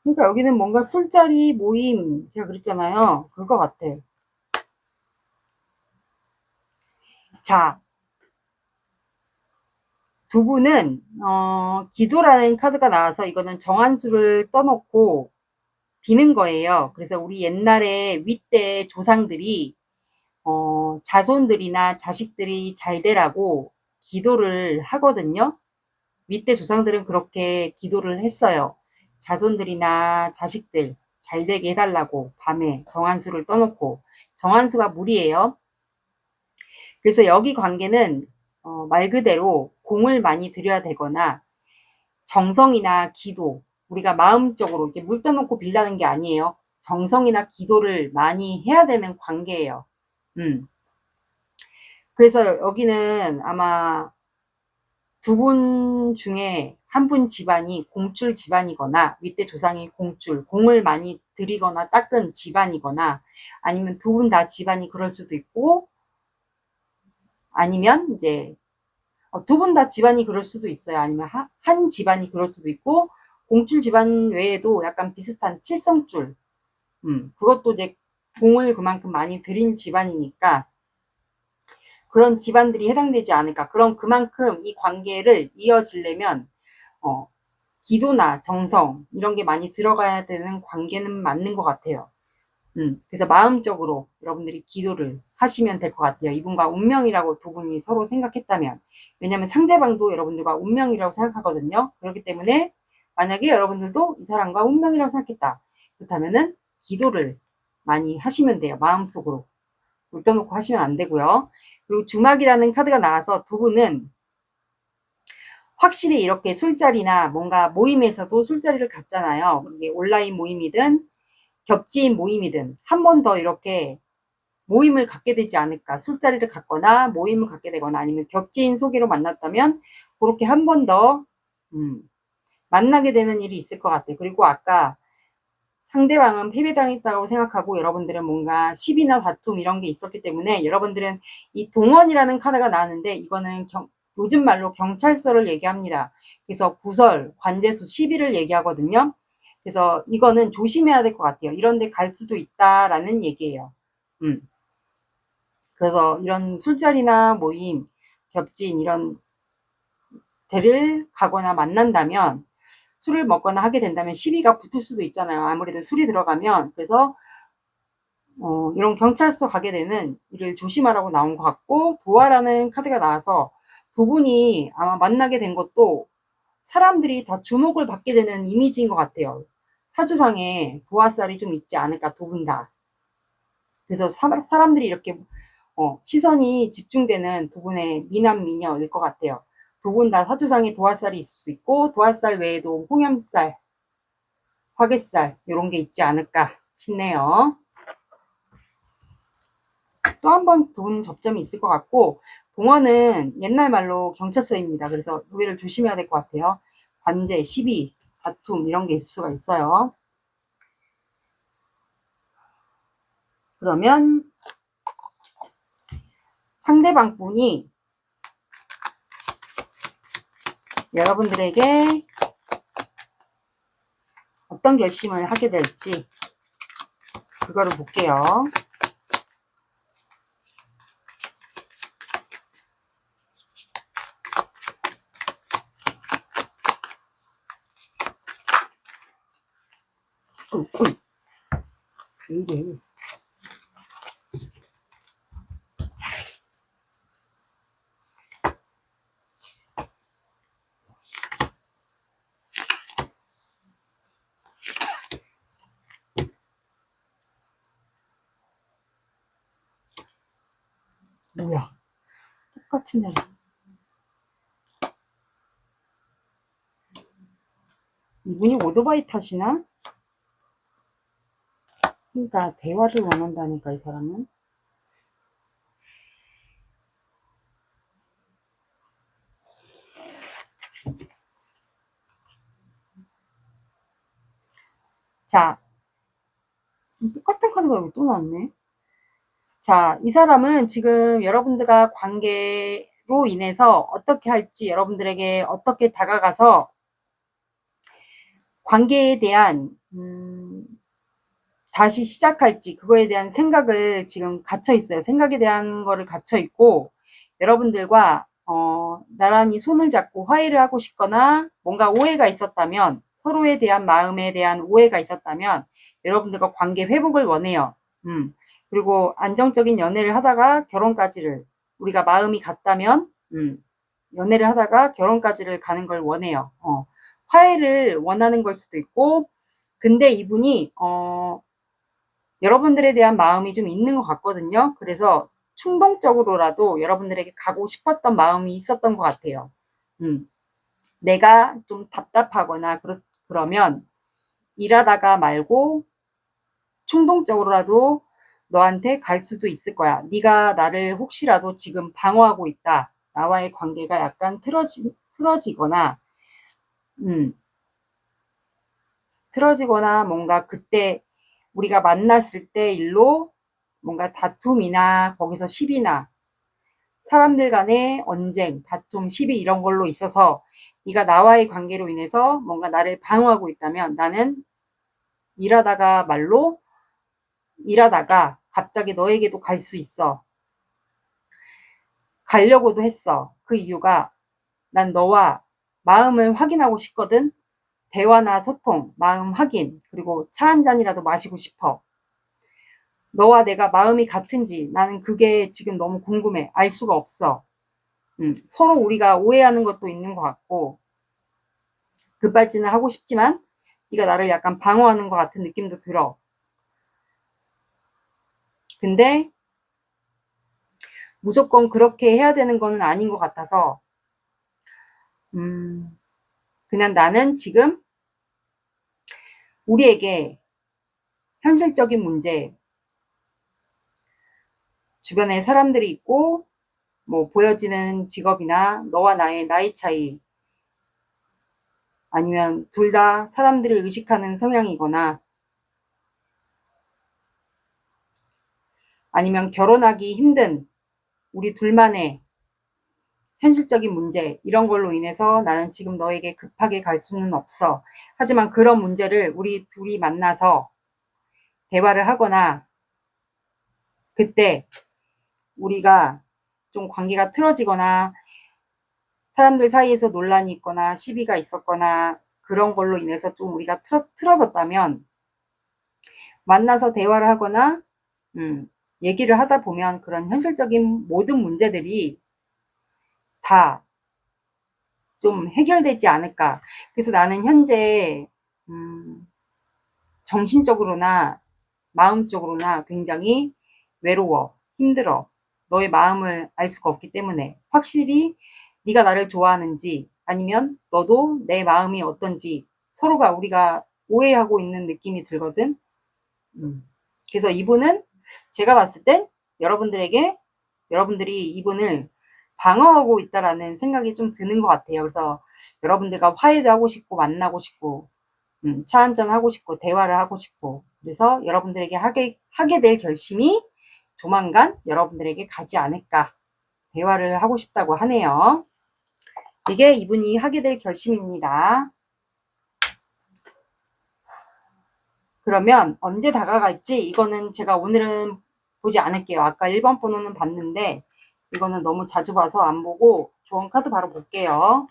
그러니까 여기는 뭔가 술자리 모임, 제가 그랬잖아요. 그거 같아. 자, 두 분은 기도라는 카드가 나와서 이거는 정한수를 떠놓고 비는 거예요. 그래서 우리 옛날에 윗대 조상들이 자손들이나 자식들이 잘 되라고 기도를 하거든요. 윗대 조상들은 그렇게 기도를 했어요. 자손들이나 자식들 잘 되게 해달라고 밤에 정한수를 떠놓고. 정한수가 물이에요. 그래서 여기 관계는 말 그대로 공을 많이 들여야 되거나 정성이나 기도, 우리가 마음적으로 이렇게 물 떠놓고 빌라는 게 아니에요. 정성이나 기도를 많이 해야 되는 관계예요. 그래서 여기는 아마 두 분 중에 한 분 집안이 공줄 집안이거나 윗대 조상이 공줄, 공을 많이 들이거나 닦은 집안이거나 아니면 두 분 다 집안이 그럴 수도 있고 아니면 이제 두 분 다 집안이 그럴 수도 있어요. 아니면 한 집안이 그럴 수도 있고 공줄 집안 외에도 약간 비슷한 칠성줄 그것도 이제 공을 그만큼 많이 들인 집안이니까 그런 집안들이 해당되지 않을까. 그럼 그만큼 이 관계를 이어지려면 기도나 정성 이런 게 많이 들어가야 되는 관계는 맞는 것 같아요. 그래서 마음적으로 여러분들이 기도를 하시면 될 것 같아요. 이분과 운명이라고 두 분이 서로 생각했다면. 왜냐하면 상대방도 여러분들과 운명이라고 생각하거든요. 그렇기 때문에 만약에 여러분들도 이 사람과 운명이라고 생각했다. 그렇다면은 기도를 많이 하시면 돼요. 마음속으로. 물 떠놓고 하시면 안 되고요. 그리고 주막이라는 카드가 나와서 두 분은 확실히 이렇게 술자리나 뭔가 모임에서도 술자리를 갖잖아요. 이게 온라인 모임이든 겹지인 모임이든 한 번 더 이렇게 모임을 갖게 되지 않을까. 술자리를 갖거나 모임을 갖게 되거나 아니면 겹지인 소개로 만났다면 그렇게 한 번 더 만나게 되는 일이 있을 것 같아요. 그리고 아까 상대방은 패배당했다고 생각하고 여러분들은 뭔가 시비나 다툼 이런 게 있었기 때문에 여러분들은 이 동원이라는 카드가 나왔는데 이거는 요즘 말로 경찰서를 얘기합니다. 그래서 구설, 관제수, 시비를 얘기하거든요. 그래서 이거는 조심해야 될 것 같아요. 이런 데 갈 수도 있다라는 얘기예요. 그래서 이런 술자리나 모임, 겹진 이런 데를 가거나 만난다면 술을 먹거나 하게 된다면 시비가 붙을 수도 있잖아요. 아무래도 술이 들어가면. 그래서 이런 경찰서 가게 되는 일을 조심하라고 나온 것 같고 도화라는 카드가 나와서 두 분이 아마 만나게 된 것도 사람들이 다 주목을 받게 되는 이미지인 것 같아요. 사주상에 도화살이 좀 있지 않을까 두 분 다. 그래서 사람들이 이렇게 시선이 집중되는 두 분의 미남 미녀일 것 같아요. 두 분 다 사주상에 도화살이 있을 수 있고 도화살 외에도 홍염살, 화개살 이런 게 있지 않을까 싶네요. 또 한 번 돈 접점이 있을 것 같고 동원은 옛날 말로 경찰서입니다. 그래서 여기를 조심해야 될 것 같아요. 관제, 시비, 다툼 이런 게 있을 수가 있어요. 그러면 상대방 분이 여러분들에게 어떤 결심을 하게 될지 그거를 볼게요. 왜 이래? 뭐야? 똑같은 애. 이분이 오토바이 타시나? 그러니까 대화를 원한다니까 이 사람은. 자, 똑같은 카드가 여기 또 나왔네. 자, 이 사람은 지금 여러분들과 관계로 인해서 어떻게 할지 여러분들에게 어떻게 다가가서 관계에 대한 다시 시작할지 그거에 대한 생각을 지금 갇혀 있어요. 생각에 대한 거를 갇혀 있고 여러분들과 나란히 손을 잡고 화해를 하고 싶거나 뭔가 오해가 있었다면 서로에 대한 마음에 대한 오해가 있었다면 여러분들과 관계 회복을 원해요. 그리고 안정적인 연애를 하다가 결혼까지를 우리가 마음이 같다면 연애를 하다가 결혼까지를 가는 걸 원해요. 화해를 원하는 걸 수도 있고 근데 이분이 여러분들에 대한 마음이 좀 있는 것 같거든요. 그래서 충동적으로라도 여러분들에게 가고 싶었던 마음이 있었던 것 같아요. 내가 좀 답답하거나 그러면 일하다가 말고 충동적으로라도 너한테 갈 수도 있을 거야. 네가 나를 혹시라도 지금 방어하고 있다. 나와의 관계가 약간 틀어지거나 틀어지거나 뭔가 그때 우리가 만났을 때 일로 뭔가 다툼이나 거기서 시비나 사람들 간의 언쟁, 다툼, 시비 이런 걸로 있어서 네가 나와의 관계로 인해서 뭔가 나를 방어하고 있다면 나는 일하다가 말로 일하다가 갑자기 너에게도 갈 수 있어. 가려고도 했어. 그 이유가 난 너와 마음을 확인하고 싶거든. 대화나 소통, 마음 확인, 그리고 차 한 잔이라도 마시고 싶어. 너와 내가 마음이 같은지 나는 그게 지금 너무 궁금해. 알 수가 없어. 서로 우리가 오해하는 것도 있는 것 같고 급발진을 하고 싶지만 네가 나를 약간 방어하는 것 같은 느낌도 들어. 근데 무조건 그렇게 해야 되는 거는 아닌 것 같아서 그냥 나는 지금 우리에게 현실적인 문제, 주변에 사람들이 있고 뭐 보여지는 직업이나 너와 나의 나이 차이 아니면 둘 다 사람들을 의식하는 성향이거나 아니면 결혼하기 힘든 우리 둘만의 현실적인 문제 이런 걸로 인해서 나는 지금 너에게 급하게 갈 수는 없어. 하지만 그런 문제를 우리 둘이 만나서 대화를 하거나 그때 우리가 좀 관계가 틀어지거나 사람들 사이에서 논란이 있거나 시비가 있었거나 그런 걸로 인해서 좀 우리가 틀어졌다면 만나서 대화를 하거나 얘기를 하다 보면 그런 현실적인 모든 문제들이 다 좀 해결되지 않을까. 그래서 나는 현재 정신적으로나 마음적으로나 굉장히 외로워, 힘들어. 너의 마음을 알 수가 없기 때문에 확실히 네가 나를 좋아하는지 아니면 너도 내 마음이 어떤지 서로가 우리가 오해하고 있는 느낌이 들거든. 그래서 이분은 제가 봤을 땐 여러분들이 이분을 방어하고 있다라는 생각이 좀 드는 것 같아요. 그래서 여러분들과 화해도 하고 싶고 만나고 싶고 차 한잔 하고 싶고 대화를 하고 싶고 그래서 여러분들에게 하게 될 결심이 조만간 여러분들에게 가지 않을까 대화를 하고 싶다고 하네요. 이게 이분이 하게 될 결심입니다. 그러면 언제 다가갈지 이거는 제가 오늘은 보지 않을게요. 아까 1번 번호는 봤는데 이거는 너무 자주 봐서 안 보고 조언 카드 바로 볼게요.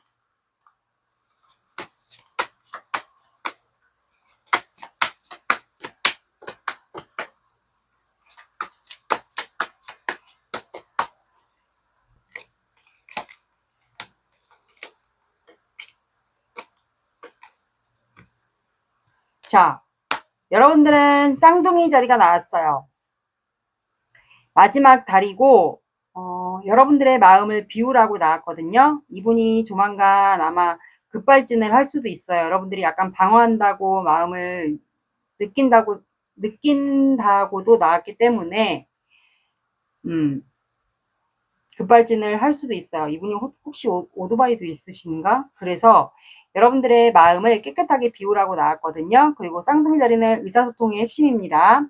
자, 여러분들은 쌍둥이 자리가 나왔어요. 마지막 달이고 여러분들의 마음을 비우라고 나왔거든요. 이분이 조만간 아마 급발진을 할 수도 있어요. 여러분들이 약간 방어한다고 마음을 느낀다고도 나왔기 때문에 급발진을 할 수도 있어요. 이분이 혹시 오토바이도 있으신가? 그래서 여러분들의 마음을 깨끗하게 비우라고 나왔거든요. 그리고 쌍둥이 자리는 의사소통의 핵심입니다.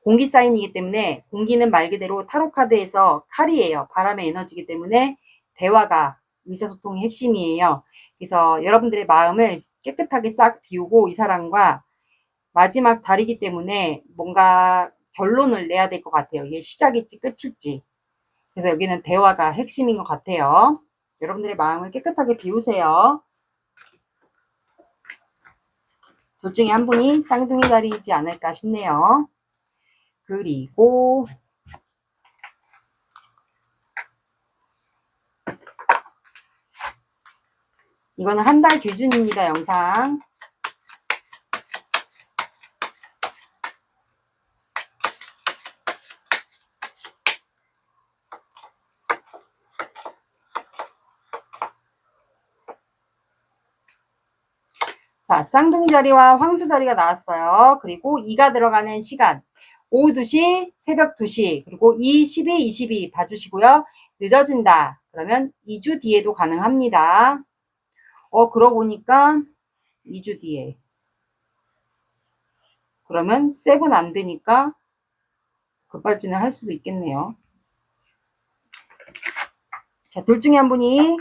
공기 사인이기 때문에 공기는 말 그대로 타로 카드에서 칼이에요. 바람의 에너지이기 때문에 대화가 의사소통의 핵심이에요. 그래서 여러분들의 마음을 깨끗하게 싹 비우고 이 사람과 마지막 달이기 때문에 뭔가 결론을 내야 될 것 같아요. 이게 시작일지 끝일지. 그래서 여기는 대화가 핵심인 것 같아요. 여러분들의 마음을 깨끗하게 비우세요. 둘 중에 한 분이 쌍둥이 자리이지 않을까 싶네요. 그리고 이거는 한 달 기준입니다. 영상. 자, 쌍둥이 자리와 황수 자리가 나왔어요. 그리고 2가 들어가는 시간. 오후 2시, 새벽 2시, 그리고 2, 12, 22 봐주시고요. 늦어진다. 그러면 2주 뒤에도 가능합니다. 그러고 보니까 2주 뒤에. 그러면 세븐 안 되니까 급발진을 할 수도 있겠네요. 자, 둘 중에 한 분이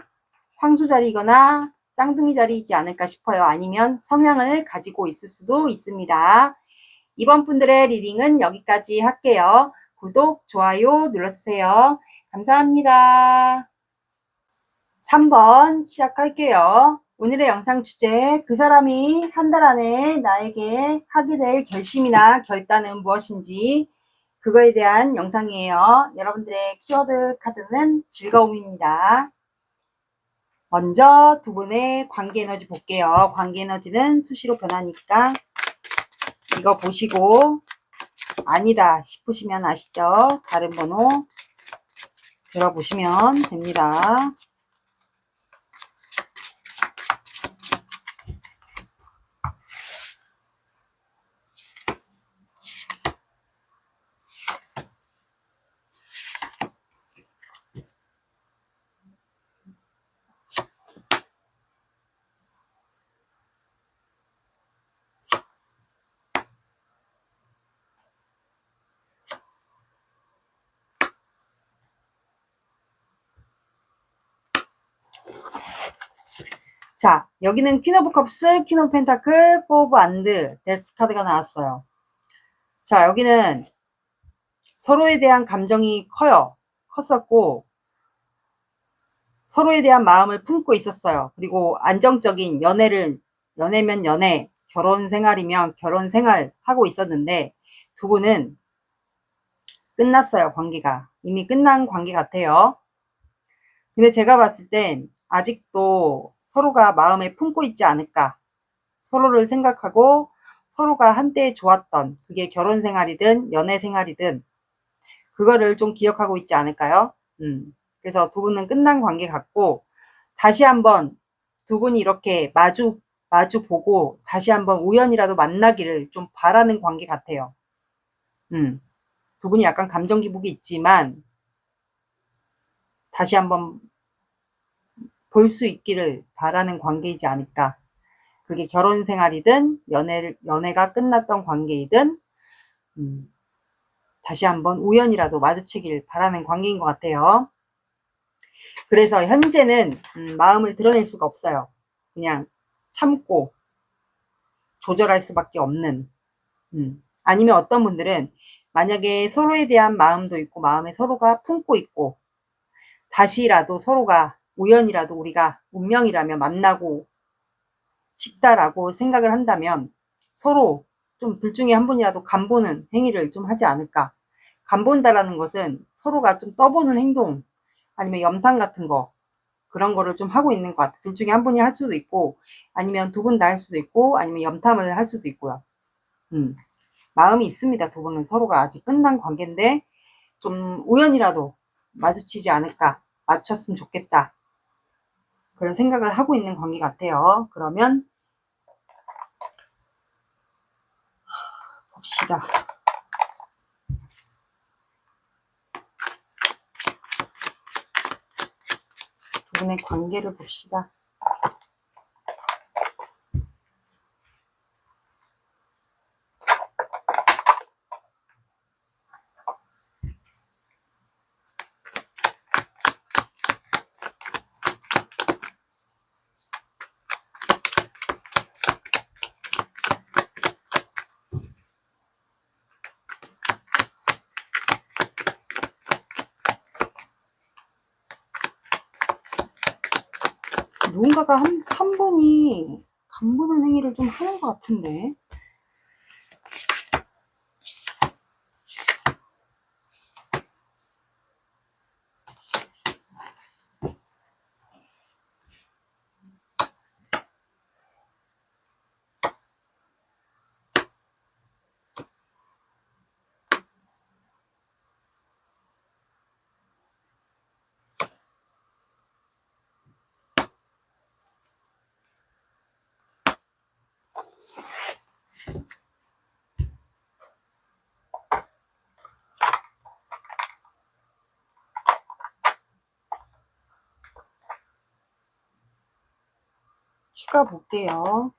황수 자리이거나 쌍둥이 자리이지 않을까 싶어요. 아니면 성향을 가지고 있을 수도 있습니다. 이번 분들의 리딩은 여기까지 할게요. 구독, 좋아요 눌러주세요. 감사합니다. 3번 시작할게요. 오늘의 영상 주제, 그 사람이 한 달 안에 나에게 하게 될 결심이나 결단은 무엇인지 그거에 대한 영상이에요. 여러분들의 키워드 카드는 즐거움입니다. 먼저 두 분의 관계 에너지 볼게요. 관계 에너지는 수시로 변하니까 이거 보시고 아니다 싶으시면 아시죠? 다른 번호 들어보시면 됩니다. 자, 여기는 퀸 오브 컵스, 퀸 오브 펜타클, 포 오브 안드, 데스 카드가 나왔어요. 자, 여기는 서로에 대한 감정이 컸었고 서로에 대한 마음을 품고 있었어요. 그리고 안정적인 연애면 연애, 결혼 생활이면 결혼 생활 하고 있었는데 두 분은 끝났어요. 관계가 이미 끝난 관계 같아요. 근데 제가 봤을 땐 아직도 서로가 마음에 품고 있지 않을까. 서로를 생각하고 서로가 한때 좋았던 그게 결혼 생활이든 연애 생활이든 그거를 좀 기억하고 있지 않을까요? 그래서 두 분은 끝난 관계 같고 다시 한번 두 분이 이렇게 마주 보고 다시 한번 우연이라도 만나기를 좀 바라는 관계 같아요. 두 분이 약간 감정 기복이 있지만 다시 한번 볼 수 있기를 바라는 관계이지 않을까. 그게 결혼 생활이든 연애가 끝났던 관계이든 다시 한번 우연이라도 마주치길 바라는 관계인 것 같아요. 그래서 현재는 마음을 드러낼 수가 없어요. 그냥 참고 조절할 수밖에 없는. 아니면 어떤 분들은 만약에 서로에 대한 마음도 있고 마음에 서로가 품고 있고 다시라도 서로가 우연이라도 우리가 운명이라면 만나고 싶다라고 생각을 한다면 서로 좀 둘 중에 한 분이라도 간보는 행위를 좀 하지 않을까. 간본다라는 것은 서로가 좀 떠보는 행동 아니면 염탐 같은 거 그런 거를 좀 하고 있는 것 같아요. 둘 중에 한 분이 할 수도 있고 아니면 두 분 다 할 수도 있고 아니면 염탐을 할 수도 있고요. 마음이 있습니다. 두 분은 서로가 아직 끝난 관계인데 좀 우연이라도 마주치지 않을까. 맞췄으면 좋겠다. 그런 생각을 하고 있는 관계 같아요. 그러면 봅시다. 두 분의 관계를 봅시다. 누군가가 한 분이 간보는 행위를 좀 하는 것 같은데. 추가 볼게요.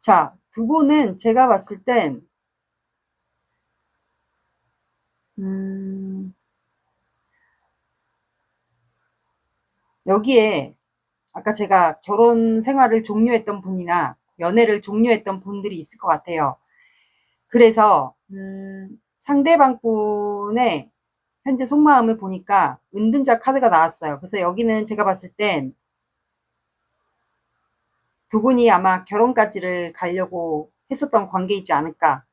자, 두 분은 제가 봤을 땐 여기에 아까 제가 결혼 생활을 종료했던 분이나 연애를 종료했던 분들이 있을 것 같아요. 그래서 상대방 분의 현재 속마음을 보니까 은둔자 카드가 나왔어요. 그래서 여기는 제가 봤을 땐 두 분이 아마 결혼까지를 가려고 했었던 관계이지 않을까.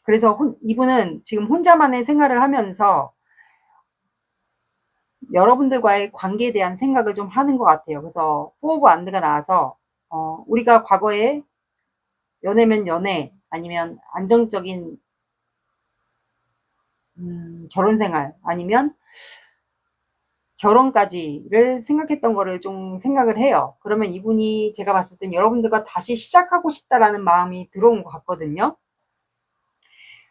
그래서 이분은 지금 혼자만의 생활을 하면서 여러분들과의 관계에 대한 생각을 좀 하는 것 같아요. 그래서 4 오브 완드가 나와서 우리가 과거에 연애면 연애 아니면 안정적인 결혼 생활 아니면 결혼까지를 생각했던 거를 좀 생각을 해요. 그러면 이분이 제가 봤을 땐 여러분들과 다시 시작하고 싶다라는 마음이 들어온 것 같거든요.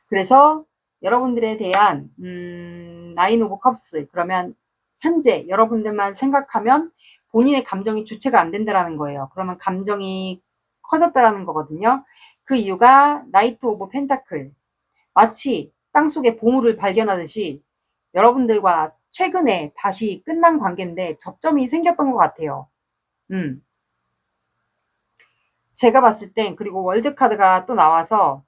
그래서 여러분들에 대한 나인 오브 컵스, 그러면 현재 여러분들만 생각하면 본인의 감정이 주체가 안 된다라는 거예요. 그러면 감정이 커졌다라는 거거든요. 그 이유가 나이트 오브 펜타클, 마치 땅속에 보물을 발견하듯이 여러분들과 최근에 다시 끝난 관계인데 접점이 생겼던 것 같아요. 제가 봤을 땐, 그리고 월드카드가 또 나와서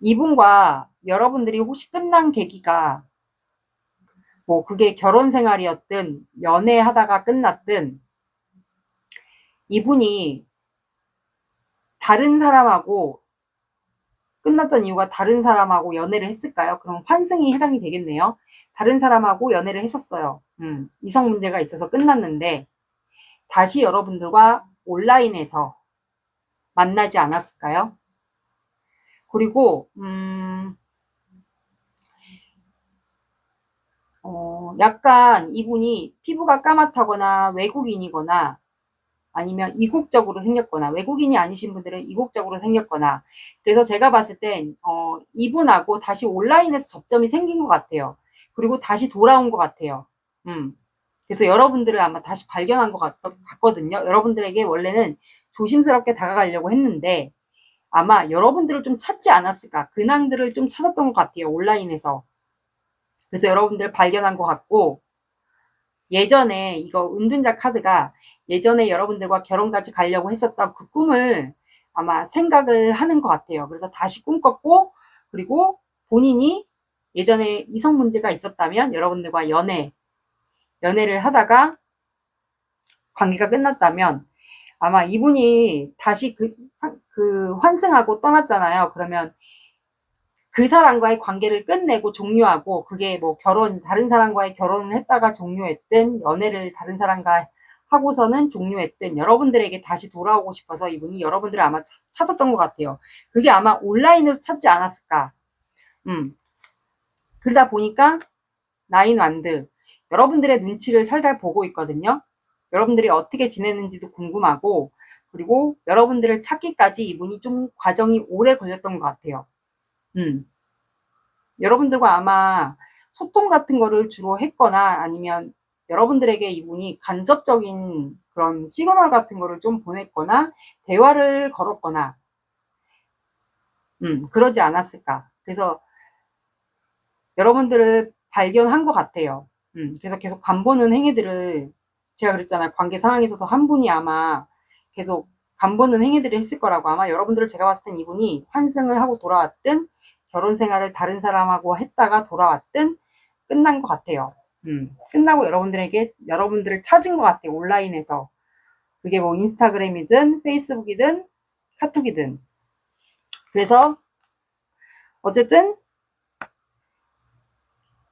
이분과 여러분들이 혹시 끝난 계기가 뭐 그게 결혼 생활이었든 연애하다가 끝났든 이분이 다른 사람하고 끝났던 이유가 다른 사람하고 연애를 했을까요? 그럼 환승이 해당이 되겠네요. 다른 사람하고 연애를 했었어요. 이성 문제가 있어서 끝났는데 다시 여러분들과 온라인에서 만나지 않았을까요? 그리고 약간 이분이 피부가 까맣다거나 외국인이거나 아니면 이국적으로 생겼거나, 외국인이 아니신 분들은 이국적으로 생겼거나, 그래서 제가 봤을 땐 이분하고 다시 온라인에서 접점이 생긴 것 같아요. 그리고 다시 돌아온 것 같아요. 그래서 여러분들을 아마 다시 발견한 것 같거든요. 여러분들에게 원래는 조심스럽게 다가가려고 했는데 아마 여러분들을 좀 찾지 않았을까, 근황들을 좀 찾았던 것 같아요, 온라인에서. 그래서 여러분들을 발견한 것 같고, 예전에 이거 은둔자 카드가 예전에 여러분들과 결혼까지 가려고 했었던 그 꿈을 아마 생각을 하는 것 같아요. 그래서 다시 꿈꿨고, 그리고 본인이 예전에 이성 문제가 있었다면 여러분들과 연애를 하다가 관계가 끝났다면 아마 이분이 다시 그 환승하고 떠났잖아요. 그러면 그 사람과의 관계를 끝내고 종료하고, 그게 뭐 다른 사람과의 결혼을 했다가 종료했든, 연애를 다른 사람과 하고서는 종료했든, 여러분들에게 다시 돌아오고 싶어서 이분이 여러분들을 아마 찾았던 것 같아요. 그게 아마 온라인에서 찾지 않았을까. 그러다 보니까 나인 완드, 여러분들의 눈치를 살살 보고 있거든요. 여러분들이 어떻게 지내는지도 궁금하고, 그리고 여러분들을 찾기까지 이분이 좀 과정이 오래 걸렸던 것 같아요. 여러분들과 아마 소통 같은 거를 주로 했거나, 아니면 여러분들에게 이분이 간접적인 그런 시그널 같은 거를 좀 보냈거나, 대화를 걸었거나, 그러지 않았을까. 그래서 여러분들을 발견한 것 같아요. 그래서 계속 간보는 행위들을, 제가 그랬잖아요. 관계 상황에서도 한 분이 아마 계속 간보는 행위들을 했을 거라고. 아마 여러분들을 제가 봤을 땐 이분이 환승을 하고 돌아왔든, 결혼 생활을 다른 사람하고 했다가 돌아왔든 끝난 것 같아요. 끝나고 여러분들을 찾은 것 같아요. 온라인에서. 그게 뭐 인스타그램이든 페이스북이든 카톡이든. 그래서 어쨌든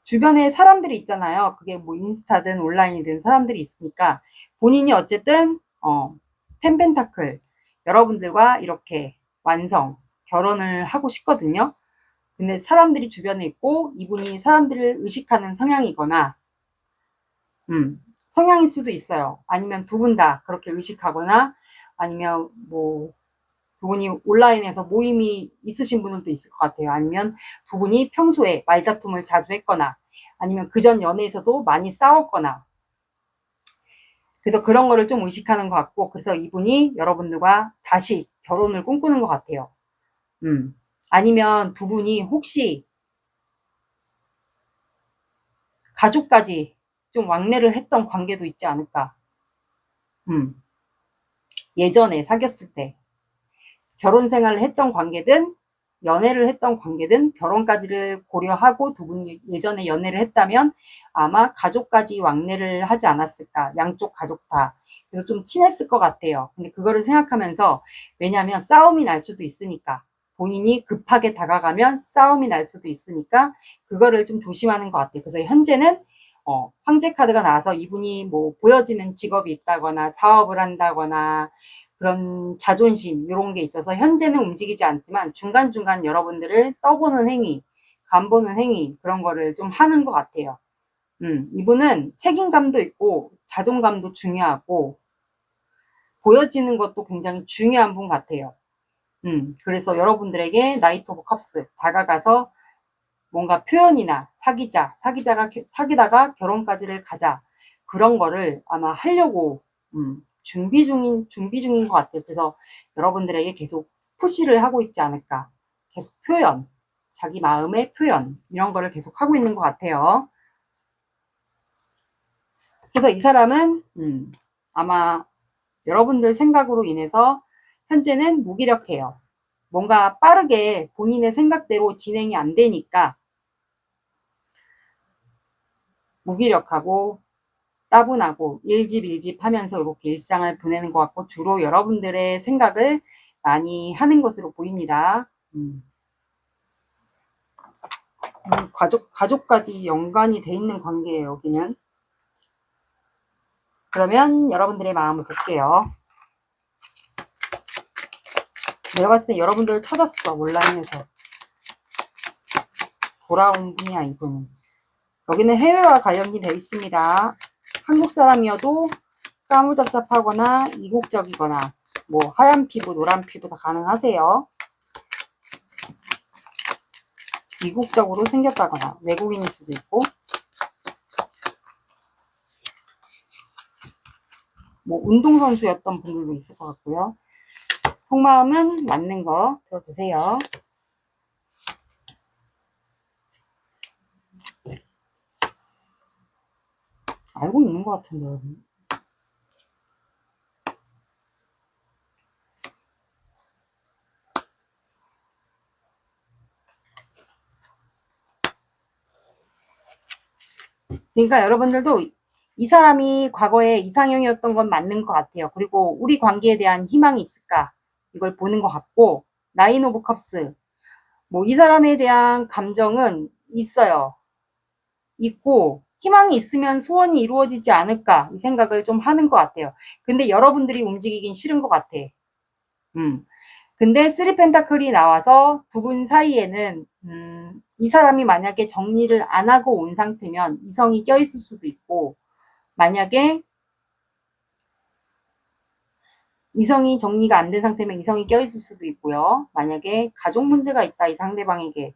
주변에 사람들이 있잖아요. 그게 뭐 인스타든 온라인이든 사람들이 있으니까 본인이 어쨌든 펜펜타클, 여러분들과 이렇게 결혼을 하고 싶거든요. 근데 사람들이 주변에 있고 이분이 사람들을 의식하는 성향이거나 성향일 수도 있어요. 아니면 두 분 다 그렇게 의식하거나, 아니면 뭐 두 분이 온라인에서 모임이 있으신 분들도 있을 것 같아요. 아니면 두 분이 평소에 말다툼을 자주 했거나, 아니면 그전 연애에서도 많이 싸웠거나, 그래서 그런 거를 좀 의식하는 것 같고, 그래서 이분이 여러분들과 다시 결혼을 꿈꾸는 것 같아요. 아니면 두 분이 혹시 가족까지 좀 왕래를 했던 관계도 있지 않을까. 예전에 사귀었을 때 결혼 생활을 했던 관계든 연애를 했던 관계든 결혼까지를 고려하고 두 분이 예전에 연애를 했다면 아마 가족까지 왕래를 하지 않았을까. 양쪽 가족 다. 그래서 좀 친했을 것 같아요. 근데 그거를 생각하면서, 왜냐하면 싸움이 날 수도 있으니까, 본인이 급하게 다가가면 싸움이 날 수도 있으니까 그거를 좀 조심하는 것 같아요. 그래서 현재는 황제 카드가 나와서 이분이 뭐 보여지는 직업이 있다거나 사업을 한다거나 그런 자존심 이런 게 있어서 현재는 움직이지 않지만 중간중간 여러분들을 떠보는 행위, 간보는 행위, 그런 거를 좀 하는 것 같아요. 이분은 책임감도 있고 자존감도 중요하고 보여지는 것도 굉장히 중요한 분 같아요. 그래서 여러분들에게 나이트 오브 컵스 다가가서 뭔가 표현이나 사귀다가 결혼까지를 가자, 그런 거를 아마 하려고 준비 중인 것 같아요. 그래서 여러분들에게 계속 푸시를 하고 있지 않을까. 계속 자기 마음의 표현, 이런 거를 계속 하고 있는 것 같아요. 그래서 이 사람은 아마 여러분들 생각으로 인해서 현재는 무기력해요. 뭔가 빠르게 본인의 생각대로 진행이 안 되니까 무기력하고 따분하고 일집 하면서 이렇게 일상을 보내는 것 같고, 주로 여러분들의 생각을 많이 하는 것으로 보입니다. 가족까지 연관이 돼 있는 관계예요, 여기는. 그러면 여러분들의 마음을 볼게요. 내가 봤을 때 여러분들을 찾았어, 온라인에서. 돌아온 분이야, 이분은. 여기는 해외와 관련이 되어 있습니다. 한국 사람이어도 까무잡잡하거나 이국적이거나, 뭐 하얀 피부, 노란 피부 다 가능하세요. 이국적으로 생겼다거나 외국인일 수도 있고, 뭐 운동선수였던 분들도 있을 것 같고요. 속마음은 맞는 거 들어주세요. 알고 있는 것 같은데, 여러분. 그러니까 여러분들도 이 사람이 과거에 이상형이었던 건 맞는 것 같아요. 그리고 우리 관계에 대한 희망이 있을까? 이걸 보는 것 같고, 나인 오브 컵스. 뭐, 이 사람에 대한 감정은 있어요. 있고, 희망이 있으면 소원이 이루어지지 않을까? 이 생각을 좀 하는 것 같아요. 근데 여러분들이 움직이긴 싫은 것 같아. 근데 쓰리 펜타클이 나와서 두 분 사이에는 이 사람이 만약에 정리를 안 하고 온 상태면 이성이 껴있을 수도 있고, 만약에 이성이 정리가 안 된 상태면 이성이 껴있을 수도 있고요. 만약에 가족 문제가 있다, 이 상대방에게.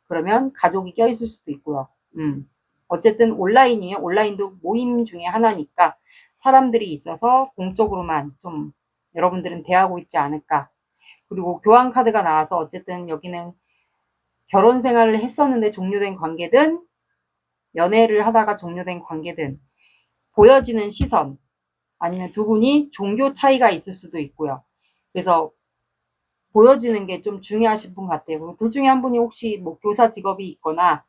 그러면 가족이 껴있을 수도 있고요. 어쨌든 온라인이면 온라인도 모임 중에 하나니까 사람들이 있어서 공적으로만 좀 여러분들은 대하고 있지 않을까. 그리고 교환 카드가 나와서 어쨌든 여기는 결혼 생활을 했었는데 종료된 관계든 연애를 하다가 종료된 관계든 보여지는 시선, 아니면 두 분이 종교 차이가 있을 수도 있고요. 그래서 보여지는 게 좀 중요하신 분 같아요. 둘 중에 한 분이 혹시 뭐 교사 직업이 있거나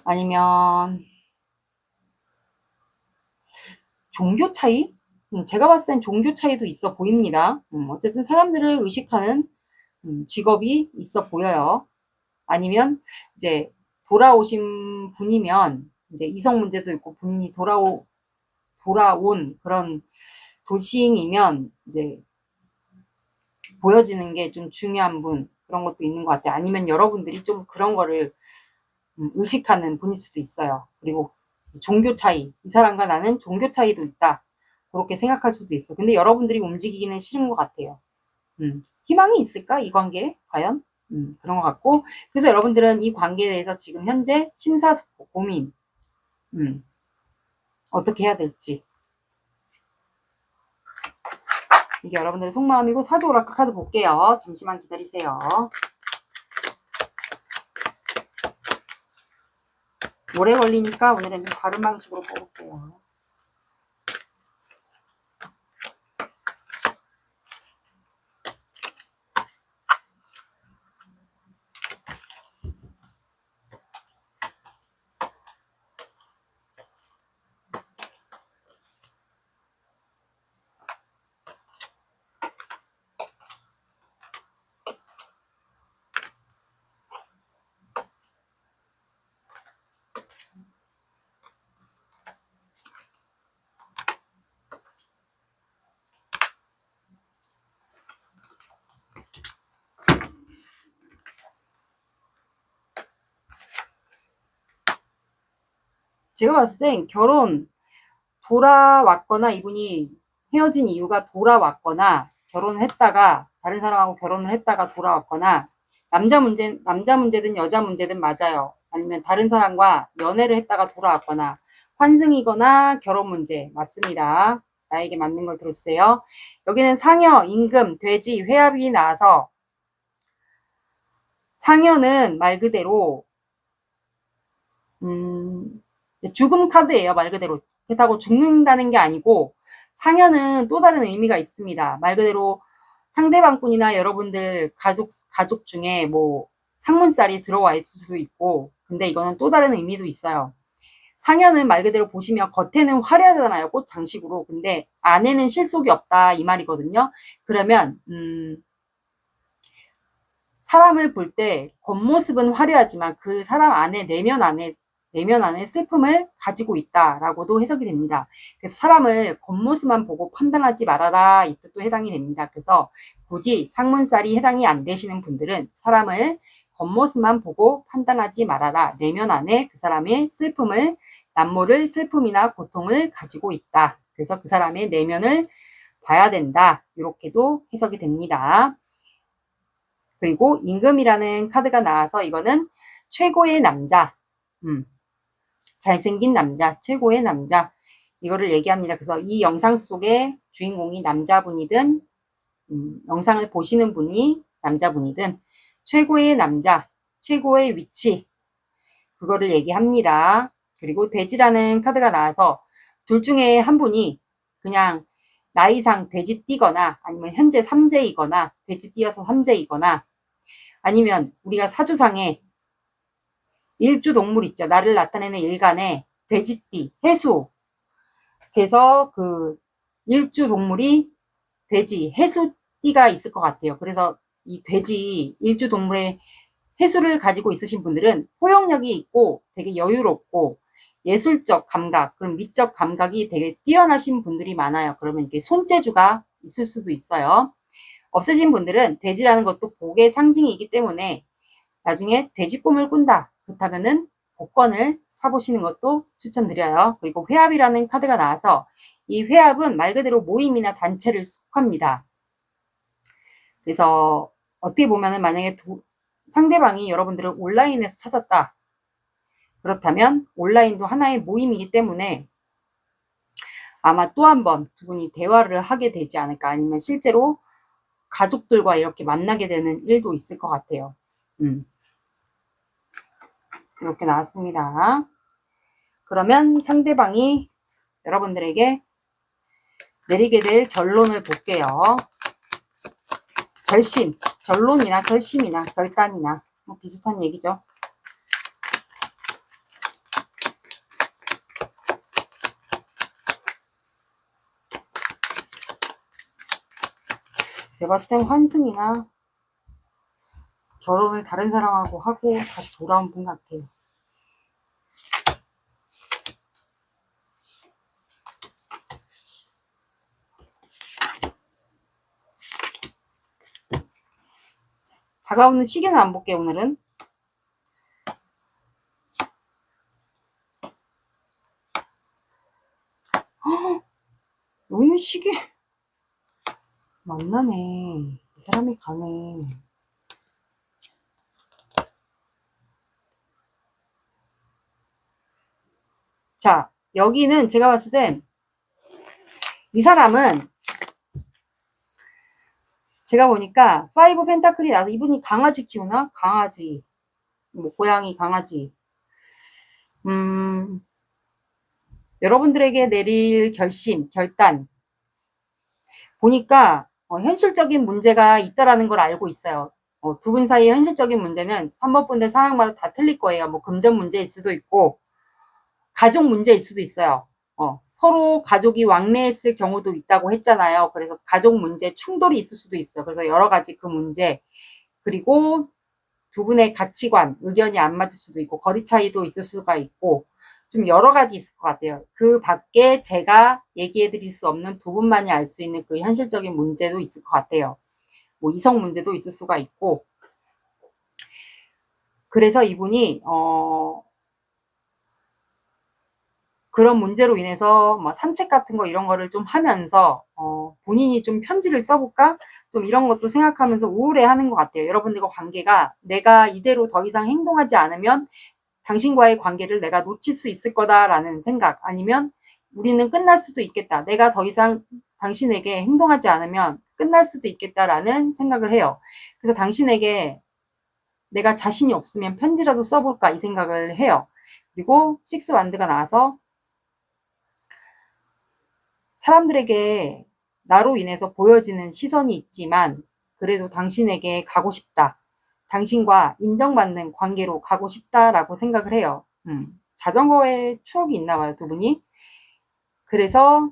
아니면 종교 차이? 제가 봤을 땐 종교 차이도 있어 보입니다. 어쨌든 사람들을 의식하는 직업이 있어 보여요. 아니면 이제 돌아오신 분이면 이제 이성 문제도 있고 본인이 돌아온 그런 돌싱이면 이제 보여지는 게 좀 중요한 분, 그런 것도 있는 것 같아요. 아니면 여러분들이 좀 그런 거를 의식하는 분일 수도 있어요. 그리고 종교 차이, 이 사람과 나는 종교 차이도 있다, 그렇게 생각할 수도 있어. 근데 여러분들이 움직이기는 싫은 것 같아요. 희망이 있을까, 이 관계에 과연? 그런 것 같고, 그래서 여러분들은 이 관계에 대해서 지금 현재 심사숙고 고민, 어떻게 해야 될지. 이게 여러분들의 속마음이고, 사주 오라클 카드 볼게요. 잠시만 기다리세요. 오래 걸리니까 오늘은 좀 다른 방식으로 뽑을게요. 제가 봤을 땐 돌아왔거나, 이분이 헤어진 이유가 돌아왔거나, 결혼을 했다가 다른 사람하고 결혼을 했다가 돌아왔거나, 남자 문제든 여자 문제든 맞아요. 아니면 다른 사람과 연애를 했다가 돌아왔거나, 환승이거나 결혼 문제 맞습니다. 나에게 맞는 걸 들어주세요. 여기는 상여, 임금, 돼지, 회합이 나와서, 상여는 말 그대로 죽음 카드예요. 말 그대로. 그렇다고 죽는다는 게 아니고, 상여는 또 다른 의미가 있습니다. 말 그대로 상대방뿐이나 여러분들 가족 중에 뭐 상문살이 들어와 있을 수도 있고, 근데 이거는 또 다른 의미도 있어요. 상여는 말 그대로 보시면 겉에는 화려하잖아요. 꽃 장식으로. 근데 안에는 실속이 없다, 이 말이거든요. 그러면 사람을 볼 때 겉모습은 화려하지만 그 사람 안에, 내면 안에 슬픔을 가지고 있다라고도 해석이 됩니다. 그래서 사람을 겉모습만 보고 판단하지 말아라, 이 뜻도 해당이 됩니다. 그래서 굳이 상문살이 해당이 안 되시는 분들은 사람을 겉모습만 보고 판단하지 말아라. 내면 안에 그 사람의 슬픔을, 남모를 슬픔이나 고통을 가지고 있다. 그래서 그 사람의 내면을 봐야 된다. 이렇게도 해석이 됩니다. 그리고 임금이라는 카드가 나와서 이거는 최고의 남자, 잘생긴 남자, 최고의 남자, 이거를 얘기합니다. 그래서 이 영상 속에 주인공이 남자분이든 영상을 보시는 분이 남자분이든 최고의 남자, 최고의 위치, 그거를 얘기합니다. 그리고 돼지라는 카드가 나와서 둘 중에 한 분이 그냥 나이상 돼지띠거나, 아니면 현재 3제이거나 돼지띠여서 3제이거나, 아니면 우리가 사주상에 일주 동물 있죠. 나를 나타내는 일간에 돼지띠, 해수. 그래서 그 일주 동물이 돼지, 해수띠가 있을 것 같아요. 그래서 이 돼지, 일주 동물의 해수를 가지고 있으신 분들은 포용력이 있고 되게 여유롭고 예술적 감각, 그럼 미적 감각이 되게 뛰어나신 분들이 많아요. 그러면 이게 손재주가 있을 수도 있어요. 없으신 분들은 돼지라는 것도 복의 상징이기 때문에 나중에 돼지 꿈을 꾼다. 그렇다면은 복권을 사보시는 것도 추천드려요. 그리고 회합이라는 카드가 나와서 이 회합은 말 그대로 모임이나 단체를 속합니다. 그래서 어떻게 보면은 만약에 상대방이 여러분들을 온라인에서 찾았다. 그렇다면 온라인도 하나의 모임이기 때문에 아마 또 한 번 두 분이 대화를 하게 되지 않을까. 아니면 실제로 가족들과 이렇게 만나게 되는 일도 있을 것 같아요. 이렇게 나왔습니다. 그러면 상대방이 여러분들에게 내리게 될 결론을 볼게요. 결심, 결론이나 결심이나 결단이나 뭐 비슷한 얘기죠. 제가 봤을 땐 환승이나 결혼을 다른 사람하고 하고 다시 돌아온 분 같아요. 다가오는 시계는 안 볼게요, 오늘은. 여기는 시계. 만나네. 이 사람이 가네. 자, 여기는 제가 봤을 땐 이 사람은 제가 보니까 5 펜타클이 나서 이분이 강아지 키우나? 강아지. 뭐 고양이, 강아지. 여러분들에게 내릴 결심, 결단 보니까 현실적인 문제가 있다라는 걸 알고 있어요. 두 분 사이의 현실적인 문제는 3번 분의 상황마다 다 틀릴 거예요. 뭐 금전 문제일 수도 있고 가족 문제일 수도 있어요. 서로 가족이 왕래했을 경우도 있다고 했잖아요. 그래서 가족 문제 충돌이 있을 수도 있어요. 그래서 여러 가지 그 문제 그리고 두 분의 가치관, 의견이 안 맞을 수도 있고 거리 차이도 있을 수가 있고 좀 여러 가지 있을 것 같아요. 그 밖에 제가 얘기해 드릴 수 없는 두 분만이 알 수 있는 그 현실적인 문제도 있을 것 같아요. 뭐 이성 문제도 있을 수가 있고 그래서 이분이 그런 문제로 인해서 뭐 산책 같은 거 이런 거를 좀 하면서 본인이 좀 편지를 써볼까? 좀 이런 것도 생각하면서 우울해하는 것 같아요. 여러분들과 관계가 내가 이대로 더 이상 행동하지 않으면 당신과의 관계를 내가 놓칠 수 있을 거다라는 생각 아니면 우리는 끝날 수도 있겠다. 내가 더 이상 당신에게 행동하지 않으면 끝날 수도 있겠다라는 생각을 해요. 그래서 당신에게 내가 자신이 없으면 편지라도 써볼까 이 생각을 해요. 그리고 6 완드가 나와서 사람들에게 나로 인해서 보여지는 시선이 있지만 그래도 당신에게 가고 싶다. 당신과 인정받는 관계로 가고 싶다라고 생각을 해요. 자전거에 추억이 있나 봐요, 두 분이. 그래서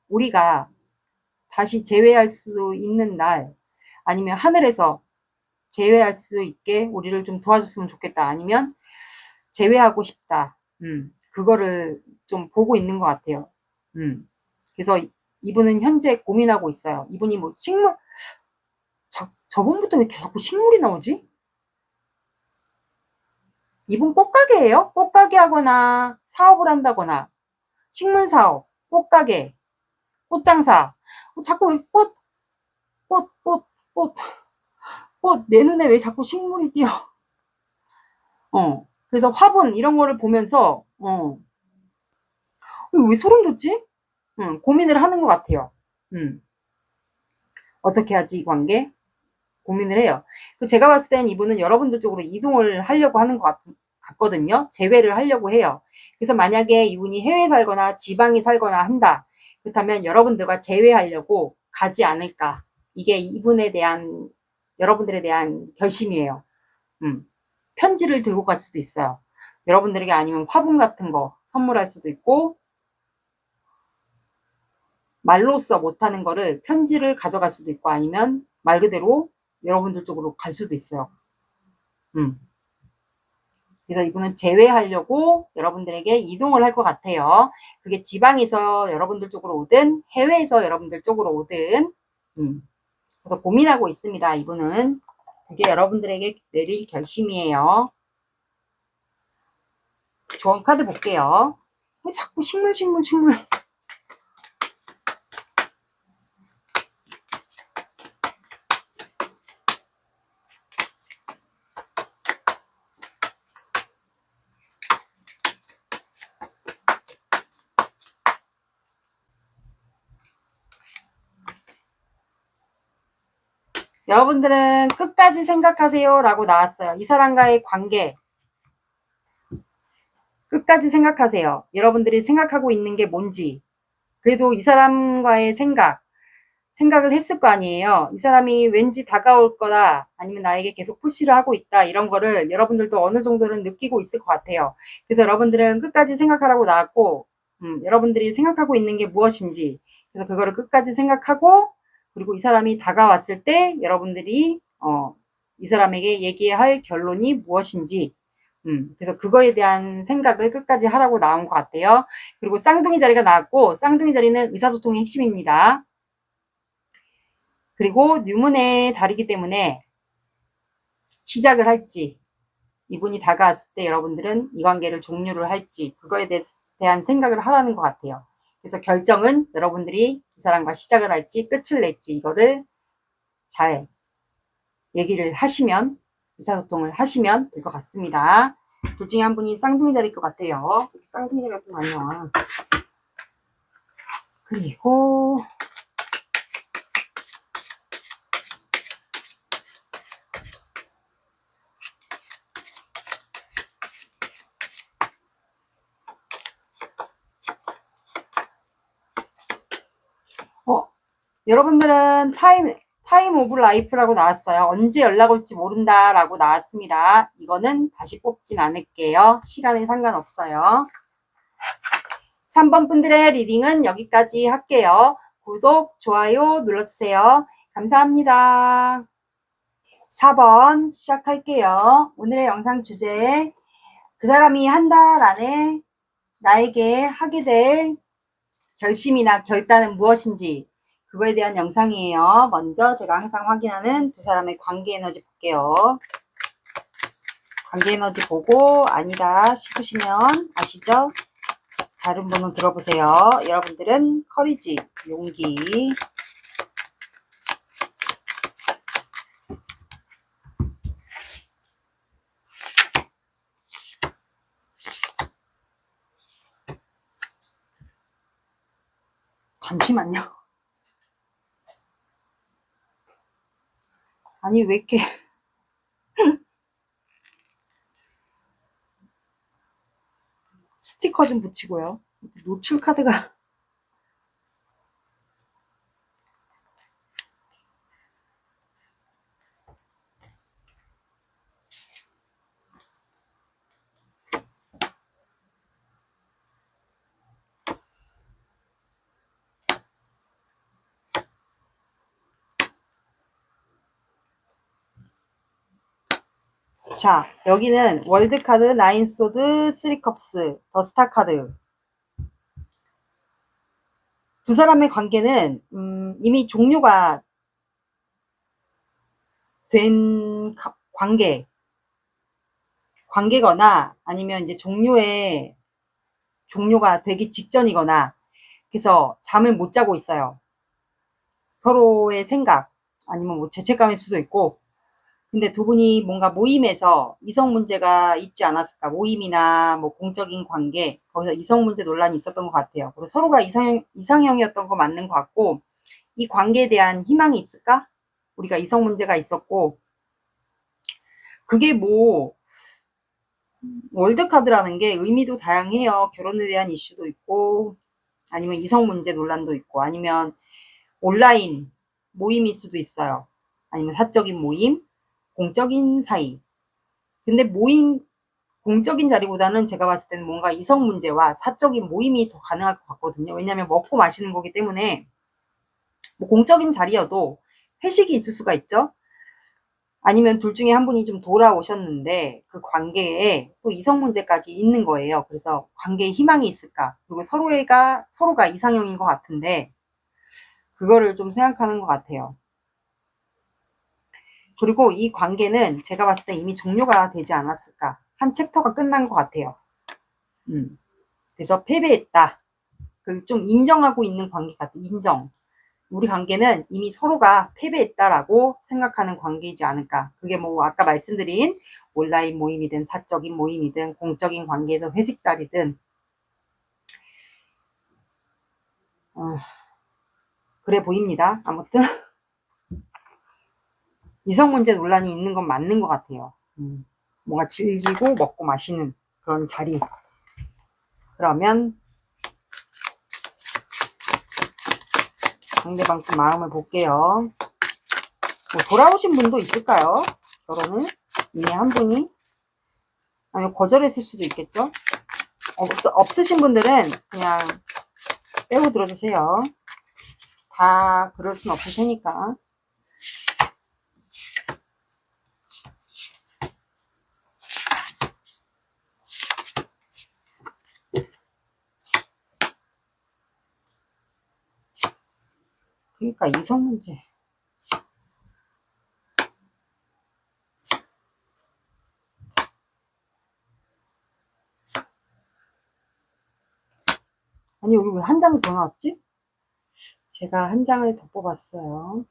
우리가 다시 재회할 수 있는 날 아니면 하늘에서 재회할 수 있게 우리를 좀 도와줬으면 좋겠다. 아니면 재회하고 싶다. 그거를 좀 보고 있는 것 같아요. 그래서 이분은 현재 고민하고 있어요. 이분이 뭐 식물, 저번부터 왜 이렇게 자꾸 식물이 나오지? 이분 꽃가게예요? 꽃가게 하거나 사업을 한다거나 식물 사업, 꽃가게, 꽃장사. 자꾸 왜 꽃, 꽃, 꽃, 꽃, 내 눈에 왜 자꾸 식물이 띄어? 그래서 화분 이런 거를 보면서 왜 소름 돋지? 고민을 하는 것 같아요. 어떻게 하지 이 관계? 고민을 해요. 제가 봤을 땐 이분은 여러분들 쪽으로 이동을 하려고 하는 것 같거든요. 재회를 하려고 해요. 그래서 만약에 이분이 해외에 살거나 지방에 살거나 한다. 그렇다면 여러분들과 재회하려고 가지 않을까. 이게 이분에 대한 여러분들에 대한 결심이에요. 편지를 들고 갈 수도 있어요. 여러분들에게 아니면 화분 같은 거 선물할 수도 있고, 말로써 못하는 거를 편지를 가져갈 수도 있고, 아니면 말 그대로 여러분들 쪽으로 갈 수도 있어요. 그래서 이분은 제외하려고 여러분들에게 이동을 할 것 같아요. 그게 지방에서 여러분들 쪽으로 오든 해외에서 여러분들 쪽으로 오든, 그래서 고민하고 있습니다. 이분은. 그게 여러분들에게 내릴 결심이에요. 조언 카드 볼게요. 왜 자꾸 식물. 여러분들은 끝까지 생각하세요 라고 나왔어요. 이 사람과의 관계 끝까지 생각하세요. 여러분들이 생각하고 있는 게 뭔지, 그래도 이 사람과의 생각을 했을 거 아니에요. 이 사람이 왠지 다가올 거다, 아니면 나에게 계속 푸시를 하고 있다, 이런 거를 여러분들도 어느 정도는 느끼고 있을 것 같아요. 그래서 여러분들은 끝까지 생각하라고 나왔고, 여러분들이 생각하고 있는 게 무엇인지, 그래서 그거를 끝까지 생각하고, 그리고 이 사람이 다가왔을 때 여러분들이 이 사람에게 얘기해야 할 결론이 무엇인지, 그래서 그거에 대한 생각을 끝까지 하라고 나온 것 같아요. 그리고 쌍둥이 자리가 나왔고, 쌍둥이 자리는 의사소통의 핵심입니다. 그리고 뉴문의 달이기 때문에 시작을 할지, 이분이 다가왔을 때 여러분들은 이 관계를 종료를 할지, 그거에 대한 생각을 하라는 것 같아요. 그래서 결정은 여러분들이 이 사람과 시작을 할지 끝을 낼지, 이거를 잘 얘기를 하시면, 의사소통을 하시면 될 것 같습니다. 둘 중에 한 분이 쌍둥이 자리일 것 같아요. 쌍둥이 자리가 좀 많이 나와. 그리고 여러분들은 타임 오브 라이프라고 나왔어요. 언제 연락 올지 모른다 라고 나왔습니다. 이거는 다시 뽑진 않을게요. 시간에 상관없어요. 3번 분들의 리딩은 여기까지 할게요. 구독, 좋아요 눌러주세요. 감사합니다. 4번 시작할게요. 오늘의 영상 주제, 그 사람이 한 달 안에 나에게 하게 될 결심이나 결단은 무엇인지, 그거에 대한 영상이에요. 먼저 제가 항상 확인하는 두 사람의 관계 에너지 볼게요. 관계 에너지 보고 아니다 싶으시면 아시죠? 다른 분은 들어보세요. 여러분들은 커리지, 용기. 잠시만요. 아니 왜 이렇게 스티커 좀 붙이고요. 노출 카드가 자, 여기는 월드 카드, 나인 소드, 쓰리 컵스, 더 스타 카드. 두 사람의 관계는 이미 종료가 된 관계거나, 아니면 이제 종료가 되기 직전이거나, 그래서 잠을 못 자고 있어요. 서로의 생각, 아니면 뭐 죄책감일 수도 있고. 근데 두 분이 뭔가 모임에서 이성 문제가 있지 않았을까, 모임이나 뭐 공적인 관계, 거기서 이성 문제 논란이 있었던 것 같아요. 그리고 서로가 이상형이었던 거 맞는 것 같고, 이 관계에 대한 희망이 있을까? 우리가 이성 문제가 있었고, 그게 뭐 월드카드라는 게 의미도 다양해요. 결혼에 대한 이슈도 있고, 아니면 이성 문제 논란도 있고, 아니면 온라인 모임일 수도 있어요. 아니면 사적인 모임, 공적인 사이. 근데 공적인 자리보다는 제가 봤을 때는 뭔가 이성 문제와 사적인 모임이 더 가능할 것 같거든요. 왜냐하면 먹고 마시는 거기 때문에 뭐 공적인 자리여도 회식이 있을 수가 있죠. 아니면 둘 중에 한 분이 좀 돌아오셨는데 그 관계에 또 이성 문제까지 있는 거예요. 그래서 관계에 희망이 있을까? 그리고 서로가 이상형인 것 같은데 그거를 좀 생각하는 것 같아요. 그리고 이 관계는 제가 봤을 때 이미 종료가 되지 않았을까? 한 챕터가 끝난 것 같아요. 그래서 패배했다. 좀 인정하고 있는 관계 같아. 인정. 우리 관계는 이미 서로가 패배했다라고 생각하는 관계이지 않을까. 그게 뭐 아까 말씀드린 온라인 모임이든 사적인 모임이든 공적인 관계든 회식 자리든 그래 보입니다. 아무튼 이성 문제 논란이 있는 건 맞는 것 같아요. 뭔가 즐기고 먹고 마시는 그런 자리. 그러면 상대방 좀 마음을 볼게요. 뭐 돌아오신 분도 있을까요? 결혼을 이미 한 분이 아니면 거절했을 수도 있겠죠. 없으신 분들은 그냥 빼고 들어주세요. 다 그럴 순 없을 테니까. 그러니까 이성 문제. 아니 여기 왜 한 장이 더 나왔지? 제가 한 장을 더 뽑았어요.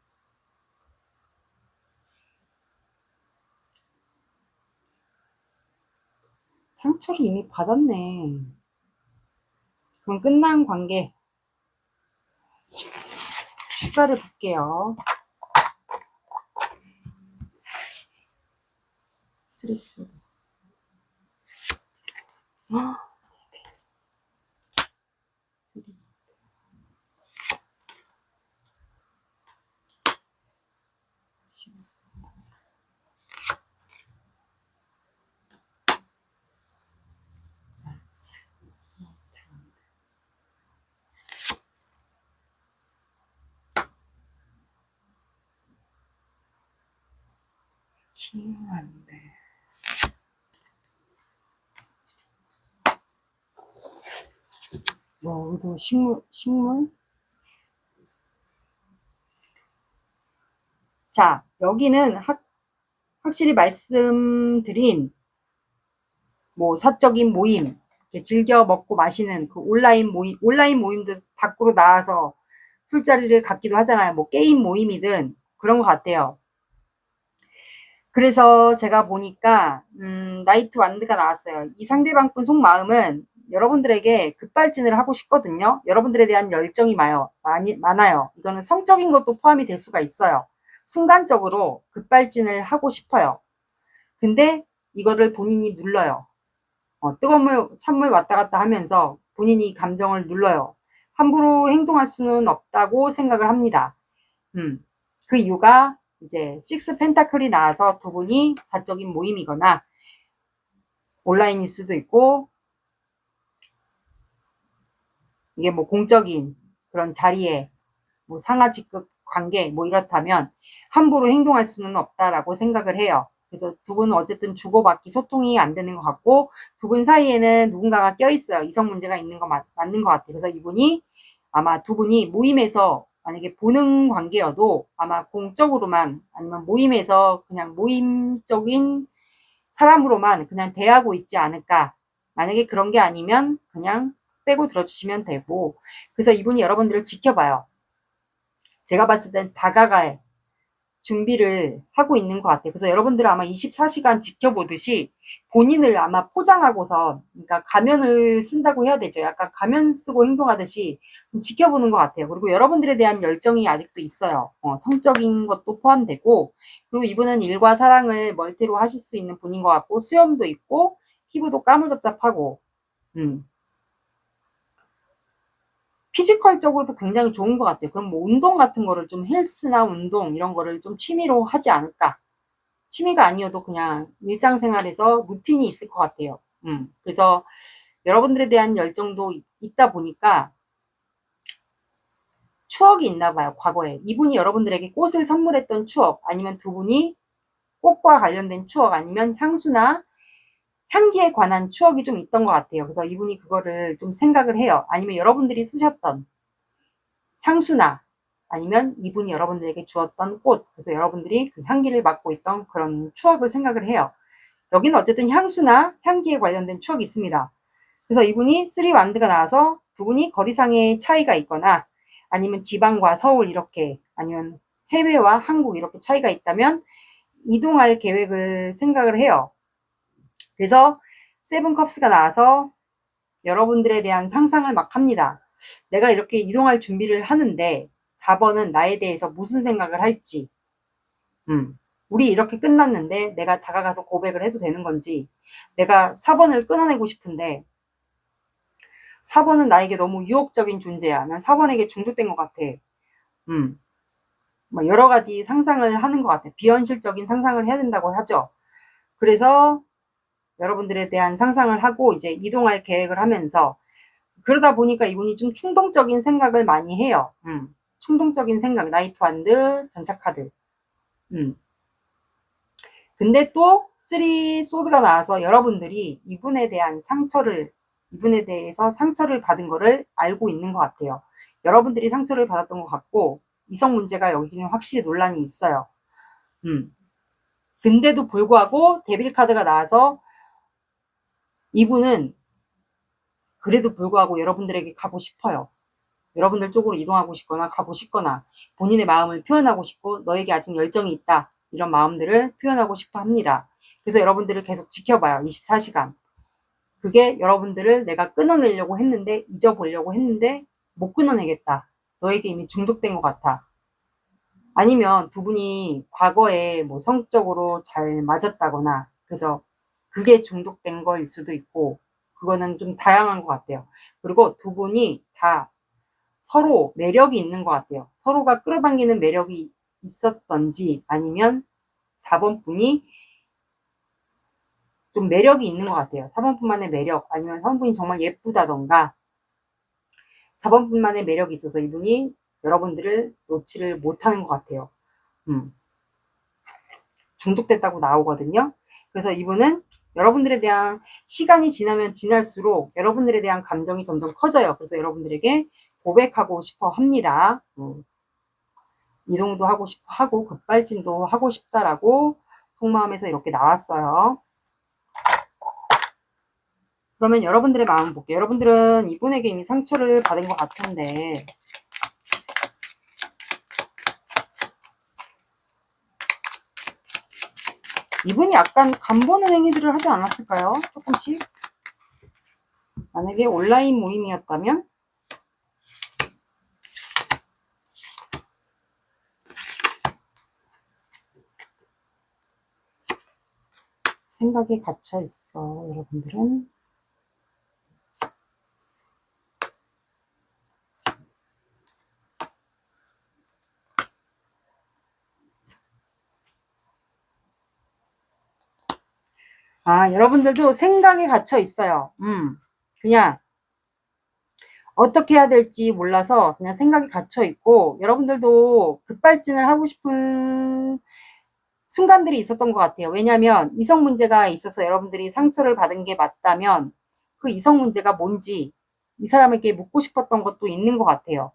상처를 이미 받았네. 그럼 끝난 관계. 숫자를 볼게요. 스트레스. 안 돼. 여기도 식물? 자, 여기는 확실히 말씀드린 뭐 사적인 모임, 즐겨 먹고 마시는 그 온라인 모임도 밖으로 나와서 술자리를 갖기도 하잖아요. 뭐 게임 모임이든 그런 것 같아요. 그래서 제가 보니까 나이트 완드가 나왔어요. 이 상대방 분 속마음은 여러분들에게 급발진을 하고 싶거든요. 여러분들에 대한 열정이 많아요. 이거는 성적인 것도 포함이 될 수가 있어요. 순간적으로 급발진을 하고 싶어요. 근데 이거를 본인이 눌러요. 뜨거운 물, 찬물 왔다 갔다 하면서 본인이 감정을 눌러요. 함부로 행동할 수는 없다고 생각을 합니다. 그 이유가 이제 식스 펜타클이 나와서 두 분이 사적인 모임이거나 온라인일 수도 있고 이게 뭐 공적인 그런 자리에 뭐 상하직급 관계 뭐 이렇다면 함부로 행동할 수는 없다라고 생각을 해요. 그래서 두 분은 어쨌든 주고받기 소통이 안 되는 것 같고 두 분 사이에는 누군가가 껴있어요. 이성 문제가 있는 거 맞는 것 같아요. 그래서 이분이 아마 두 분이 모임에서 만약에 보는 관계여도 아마 공적으로만 아니면 모임에서 그냥 모임적인 사람으로만 그냥 대하고 있지 않을까. 만약에 그런 게 아니면 그냥 빼고 들어주시면 되고 그래서 이분이 여러분들을 지켜봐요. 제가 봤을 땐 다가갈 준비를 하고 있는 것 같아요. 그래서 여러분들은 아마 24시간 지켜보듯이 본인을 아마 포장하고서, 그러니까 가면을 쓴다고 해야 되죠. 약간 가면 쓰고 행동하듯이 좀 지켜보는 것 같아요. 그리고 여러분들에 대한 열정이 아직도 있어요. 성적인 것도 포함되고, 그리고 이분은 일과 사랑을 멀티로 하실 수 있는 분인 것 같고, 수염도 있고, 피부도 까무잡잡하고, 피지컬적으로도 굉장히 좋은 것 같아요. 그럼 뭐 운동 같은 거를 좀 헬스나 운동 이런 거를 좀 취미로 하지 않을까 취미가 아니어도 그냥 일상생활에서 루틴이 있을 것 같아요. 그래서 여러분들에 대한 열정도 있다 보니까 추억이 있나 봐요, 과거에. 이분이 여러분들에게 꽃을 선물했던 추억, 아니면 두 분이 꽃과 관련된 추억, 아니면 향수나 향기에 관한 추억이 좀 있던 것 같아요. 그래서 이분이 그거를 좀 생각을 해요. 아니면 여러분들이 쓰셨던 향수나 아니면 이분이 여러분들에게 주었던 꽃, 그래서 여러분들이 그 향기를 맡고 있던 그런 추억을 생각을 해요. 여기는 어쨌든 향수나 향기에 관련된 추억이 있습니다. 그래서 이분이 3완드가 나와서 두 분이 거리상의 차이가 있거나 아니면 지방과 서울 이렇게, 아니면 해외와 한국 이렇게 차이가 있다면 이동할 계획을 생각을 해요. 그래서 세븐컵스가 나와서 여러분들에 대한 상상을 막 합니다. 내가 이렇게 이동할 준비를 하는데 4번은 나에 대해서 무슨 생각을 할지, 우리 이렇게 끝났는데 내가 다가가서 고백을 해도 되는 건지, 내가 4번을 끊어내고 싶은데 4번은 나에게 너무 유혹적인 존재야. 난 4번에게 중독된 것 같아. 뭐 여러 가지 상상을 하는 것 같아. 비현실적인 상상을 해야 된다고 하죠. 그래서 여러분들에 대한 상상을 하고 이제 이동할 계획을 하면서, 그러다 보니까 이분이 좀 충동적인 생각을 많이 해요. 충동적인 생각, 나이트 완드, 전차카드. 근데 또 3 소드가 나와서 여러분들이 이분에 대해서 상처를 받은 거를 알고 있는 것 같아요. 여러분들이 상처를 받았던 것 같고, 이성 문제가 여기는 확실히 논란이 있어요. 근데도 불구하고 데빌 카드가 나와서 이분은 그래도 불구하고 여러분들에게 가고 싶어요. 여러분들 쪽으로 이동하고 싶거나 가고 싶거나 본인의 마음을 표현하고 싶고, 너에게 아직 열정이 있다, 이런 마음들을 표현하고 싶어 합니다. 그래서 여러분들을 계속 지켜봐요. 24시간. 그게 여러분들을 내가 끊어내려고 했는데, 잊어보려고 했는데 못 끊어내겠다. 너에게 이미 중독된 것 같아. 아니면 두 분이 과거에 뭐 성적으로 잘 맞았다거나, 그래서 그게 중독된 거일 수도 있고, 그거는 좀 다양한 것 같아요. 그리고 두 분이 다 서로 매력이 있는 것 같아요. 서로가 끌어당기는 매력이 있었던지, 아니면 4번 분이 좀 매력이 있는 것 같아요. 4번 분만의 매력, 아니면 3번 분이 정말 예쁘다던가 4번 분만의 매력이 있어서 이분이 여러분들을 놓지를 못하는 것 같아요. 중독됐다고 나오거든요. 그래서 이분은 여러분들에 대한, 시간이 지나면 지날수록 여러분들에 대한 감정이 점점 커져요. 그래서 여러분들에게 고백하고 싶어 합니다. 이동도 하고 싶어 하고 급발진도 하고 싶다라고 속마음에서 이렇게 나왔어요. 그러면 여러분들의 마음 볼게요. 여러분들은 이분에게 이미 상처를 받은 것 같은데, 이분이 약간 간보는 행위들을 하지 않았을까요? 조금씩. 만약에 온라인 모임이었다면, 생각에 갇혀 있어, 여러분들은. 여러분들도 생각에 갇혀 있어요. 그냥 어떻게 해야 될지 몰라서 그냥 생각에 갇혀 있고, 여러분들도 급발진을 하고 싶은 순간들이 있었던 것 같아요. 왜냐하면 이성 문제가 있어서 여러분들이 상처를 받은 게 맞다면 그 이성 문제가 뭔지 이 사람에게 묻고 싶었던 것도 있는 것 같아요.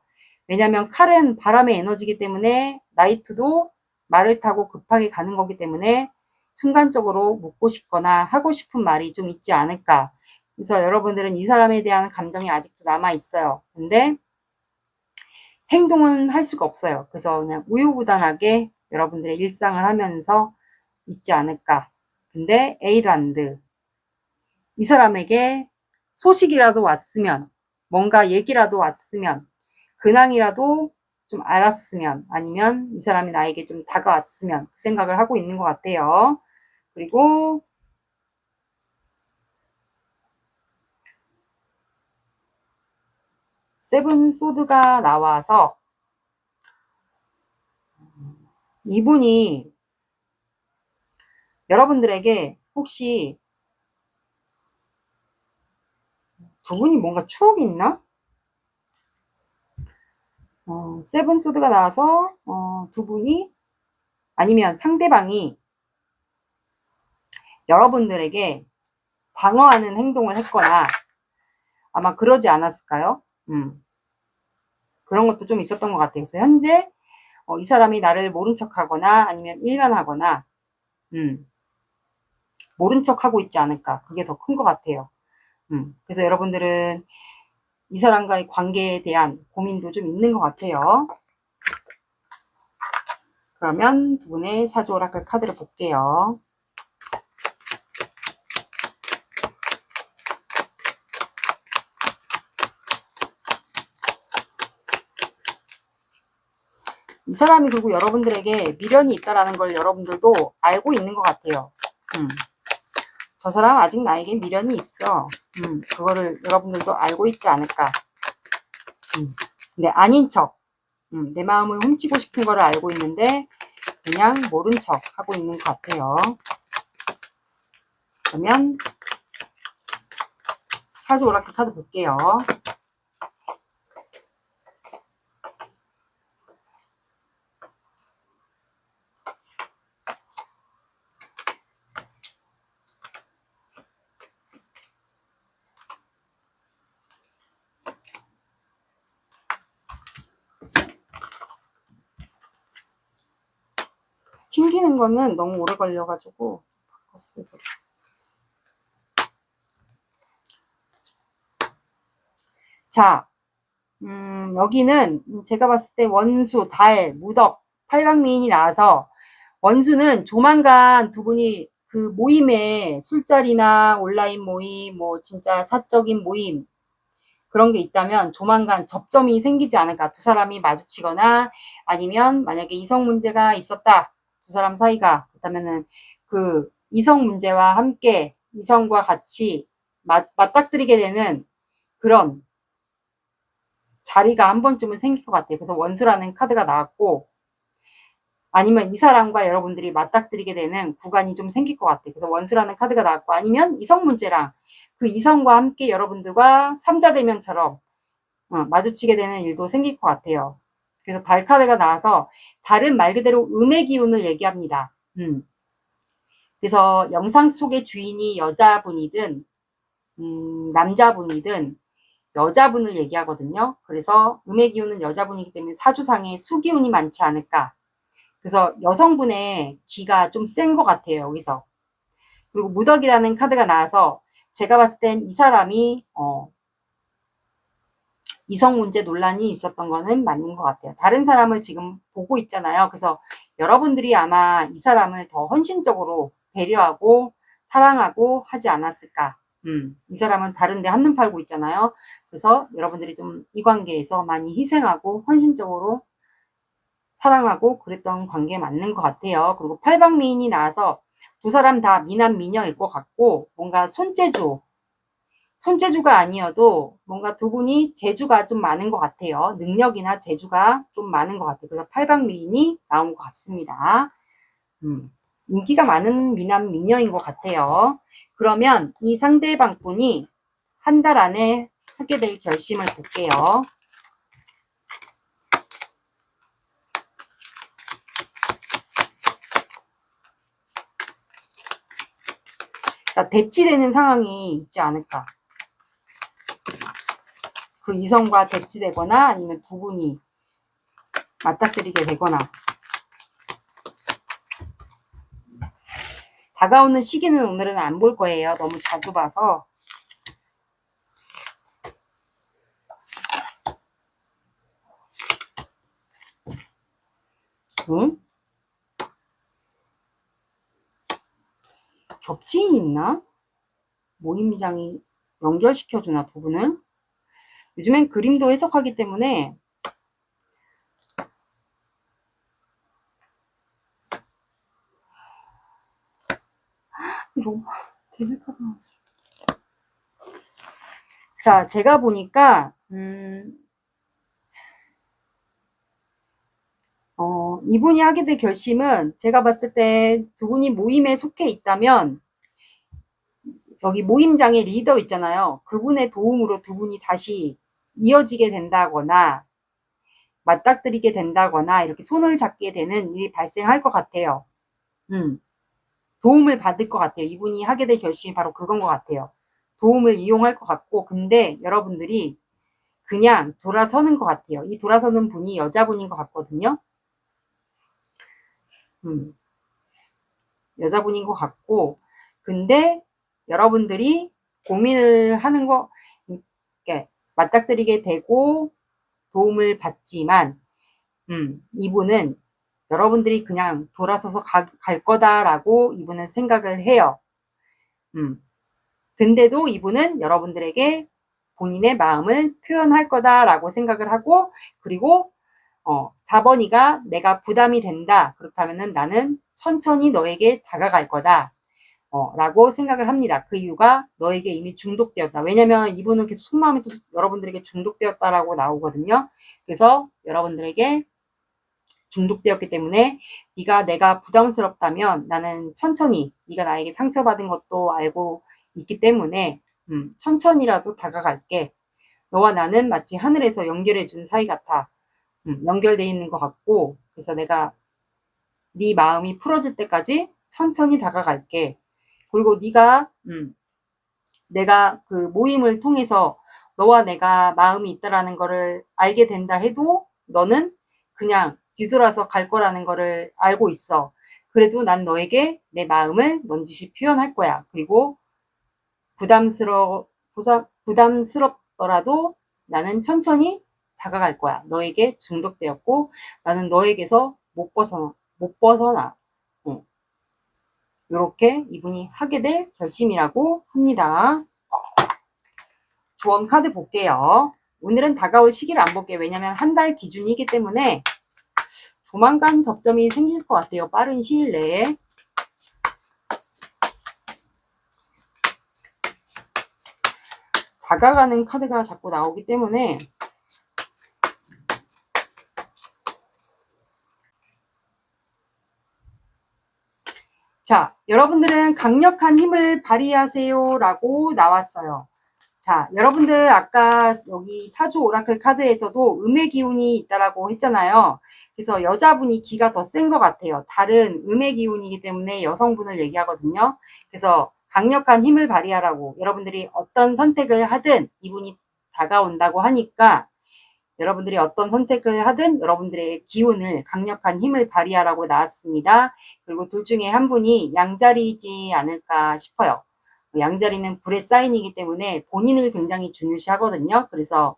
왜냐하면 칼은 바람의 에너지이기 때문에, 나이트도 말을 타고 급하게 가는 거기 때문에 순간적으로 묻고 싶거나 하고 싶은 말이 좀 있지 않을까. 그래서 여러분들은 이 사람에 대한 감정이 아직도 남아 있어요. 근데 행동은 할 수가 없어요. 그래서 그냥 우유부단하게 여러분들의 일상을 하면서 있지 않을까. 근데 에이란드, 이 사람에게 소식이라도 왔으면, 뭔가 얘기라도 왔으면, 근황이라도 좀 알았으면, 아니면 이 사람이 나에게 좀 다가왔으면, 그 생각을 하고 있는 것 같아요. 그리고 세븐 소드가 나와서 이분이 여러분들에게 혹시 두 분이 뭔가 추억이 있나? 세븐 소드가 나와서 두 분이 아니면 상대방이 여러분들에게 방어하는 행동을 했거나 아마 그러지 않았을까요? 그런 것도 좀 있었던 것 같아요. 그래서 현재 이 사람이 나를 모른 척하거나 아니면 일관하거나 모른 척하고 있지 않을까. 그게 더 큰 것 같아요. 그래서 여러분들은 이 사람과의 관계에 대한 고민도 좀 있는 것 같아요. 그러면 두 분의 사주 오라클 카드를 볼게요. 이 사람이 그리고 여러분들에게 미련이 있다라는 걸 여러분들도 알고 있는 것 같아요. 저 사람 아직 나에게 미련이 있어. 그거를 여러분들도 알고 있지 않을까. 근데 아닌 척. 내 마음을 훔치고 싶은 거를 알고 있는데 그냥 모른 척 하고 있는 것 같아요. 그러면 사주 오라클 카드 볼게요. 튕기는 거는 너무 오래 걸려가지고 바꿨어요. 자, 여기는 제가 봤을 때 원수, 달, 무덕, 팔방미인이 나와서 원수는 조만간 두 분이 그 모임에 술자리나 온라인 모임, 뭐 진짜 사적인 모임 그런 게 있다면 조만간 접점이 생기지 않을까. 두 사람이 마주치거나 아니면 만약에 이성 문제가 있었다. 두 사람 사이가. 그렇다면은 그 이성 문제와 함께 이성과 같이 맞닥뜨리게 되는 그런 자리가 한 번쯤은 생길 것 같아요. 그래서 원수라는 카드가 나왔고 아니면 이 사람과 여러분들이 맞닥뜨리게 되는 구간이 좀 생길 것 같아요. 그래서 원수라는 카드가 나왔고 아니면 이성 문제랑 그 이성과 함께 여러분들과 삼자 대면처럼 마주치게 되는 일도 생길 것 같아요. 그래서 달 카드가 나와서 달은 말 그대로 음의 기운을 얘기합니다. 그래서 영상 속의 주인이 여자분이든 남자분이든 여자분을 얘기하거든요. 그래서 음의 기운은 여자분이기 때문에 사주상에 수기운이 많지 않을까. 그래서 여성분의 기가 좀 센 것 같아요. 여기서. 그리고 무덕이라는 카드가 나와서 제가 봤을 땐 이 사람이 이성 문제 논란이 있었던 거는 맞는 것 같아요. 다른 사람을 지금 보고 있잖아요. 그래서 여러분들이 아마 이 사람을 더 헌신적으로 배려하고 사랑하고 하지 않았을까. 이 사람은 다른데 한눈 팔고 있잖아요. 그래서 여러분들이 좀 이 관계에서 많이 희생하고 헌신적으로 사랑하고 그랬던 관계에 맞는 것 같아요. 그리고 팔방미인이 나와서 두 사람 다 미남 미녀일 것 같고 뭔가 손재주가 아니어도 뭔가 두 분이 재주가 좀 많은 것 같아요. 능력이나 재주가 좀 많은 것 같아요. 그래서 팔방미인이 나온 것 같습니다. 인기가 많은 미남 미녀인 것 같아요. 그러면 이 상대방 분이 한 달 안에 하게 될 결심을 볼게요. 그러니까 대치되는 상황이 있지 않을까. 그 이성과 대치되거나 아니면 두 분이 맞닥뜨리게 되거나. 다가오는 시기는 오늘은 안 볼 거예요. 너무 자주 봐서. 응? 겹치인 있나? 모임장이 연결시켜주나 두 분은? 요즘엔 그림도 해석하기 때문에 너무 데빌카드 나왔어. 자, 제가 보니까 이분이 하게 될 결심은 제가 봤을 때 두 분이 모임에 속해 있다면 여기 모임장의 리더 있잖아요. 그분의 도움으로 두 분이 다시 이어지게 된다거나 맞닥뜨리게 된다거나 이렇게 손을 잡게 되는 일이 발생할 것 같아요. 도움을 받을 것 같아요. 이분이 하게 될 결심이 바로 그건 것 같아요. 도움을 이용할 것 같고, 근데 여러분들이 그냥 돌아서는 것 같아요. 이 돌아서는 분이 여자분인 것 같거든요. 여자분인 것 같고, 근데 여러분들이 고민을 하는 거, 이렇게 맞닥뜨리게 되고 도움을 받지만, 이분은 여러분들이 그냥 돌아서서 갈 거다라고 이분은 생각을 해요. 근데도 이분은 여러분들에게 본인의 마음을 표현할 거다라고 생각을 하고, 그리고 4번이가 내가 부담이 된다. 그렇다면은 나는 천천히 너에게 다가갈 거다. 라고 생각을 합니다. 그 이유가 너에게 이미 중독되었다. 왜냐면 이분은 계속 속마음에서 여러분들에게 중독되었다라고 나오거든요. 그래서 여러분들에게 중독되었기 때문에 네가 내가 부담스럽다면 나는 천천히, 네가 나에게 상처받은 것도 알고 있기 때문에 천천히라도 다가갈게. 너와 나는 마치 하늘에서 연결해준 사이 같아. 연결돼 있는 것 같고, 그래서 내가 네 마음이 풀어질 때까지 천천히 다가갈게. 그리고 네가 내가 그 모임을 통해서 너와 내가 마음이 있다라는 거를 알게 된다 해도 너는 그냥 뒤돌아서 갈 거라는 거를 알고 있어. 그래도 난 너에게 내 마음을 넌지시 표현할 거야. 그리고 부담스럽더라도 나는 천천히 다가갈 거야. 너에게 중독되었고 나는 너에게서 못 벗어나. 이렇게 이분이 하게 될 결심이라고 합니다. 조언 카드 볼게요. 오늘은 다가올 시기를 안 볼게요. 왜냐면 한 달 기준이기 때문에 조만간 접점이 생길 것 같아요. 빠른 시일 내에. 다가가는 카드가 자꾸 나오기 때문에 자, 여러분들은 강력한 힘을 발휘하세요 라고 나왔어요. 자, 여러분들 아까 여기 사주 오라클 카드에서도 음의 기운이 있다라고 했잖아요. 그래서 여자분이 기가 더 센 것 같아요. 다른 음의 기운이기 때문에 여성분을 얘기하거든요. 그래서 강력한 힘을 발휘하라고 여러분들이 어떤 선택을 하든 이분이 다가온다고 하니까 여러분들이 어떤 선택을 하든 여러분들의 기운을 강력한 힘을 발휘하라고 나왔습니다. 그리고 둘 중에 한 분이 양자리이지 않을까 싶어요. 양자리는 불의 사인이기 때문에 본인을 굉장히 중요시하거든요. 그래서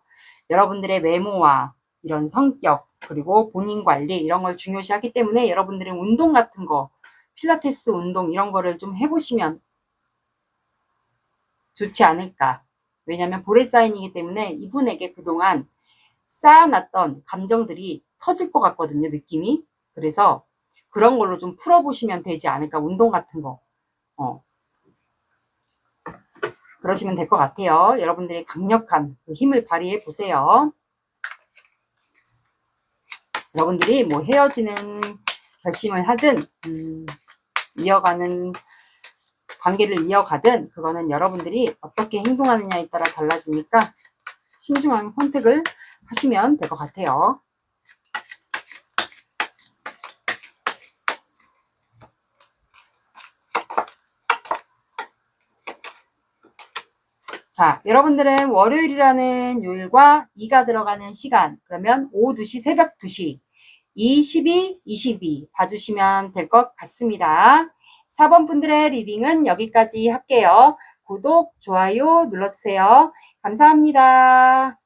여러분들의 외모와 이런 성격 그리고 본인 관리 이런 걸 중요시하기 때문에 여러분들은 운동 같은 거 필라테스 운동 이런 거를 좀 해보시면 좋지 않을까. 왜냐하면 불의 사인이기 때문에 이분에게 그동안 쌓아놨던 감정들이 터질 것 같거든요, 느낌이. 그래서 그런 걸로 좀 풀어보시면 되지 않을까, 운동 같은 거. 그러시면 될 것 같아요. 여러분들의 강력한 그 힘을 발휘해 보세요. 여러분들이 뭐 헤어지는 결심을 하든, 이어가는 관계를 이어가든, 그거는 여러분들이 어떻게 행동하느냐에 따라 달라지니까 신중한 선택을 하시면 될 것 같아요. 자, 여러분들은 월요일이라는 요일과 2가 들어가는 시간, 그러면 오후 2시, 새벽 2시, 2, 12, 22 봐주시면 될 것 같습니다. 4번 분들의 리딩은 여기까지 할게요. 구독, 좋아요 눌러주세요. 감사합니다.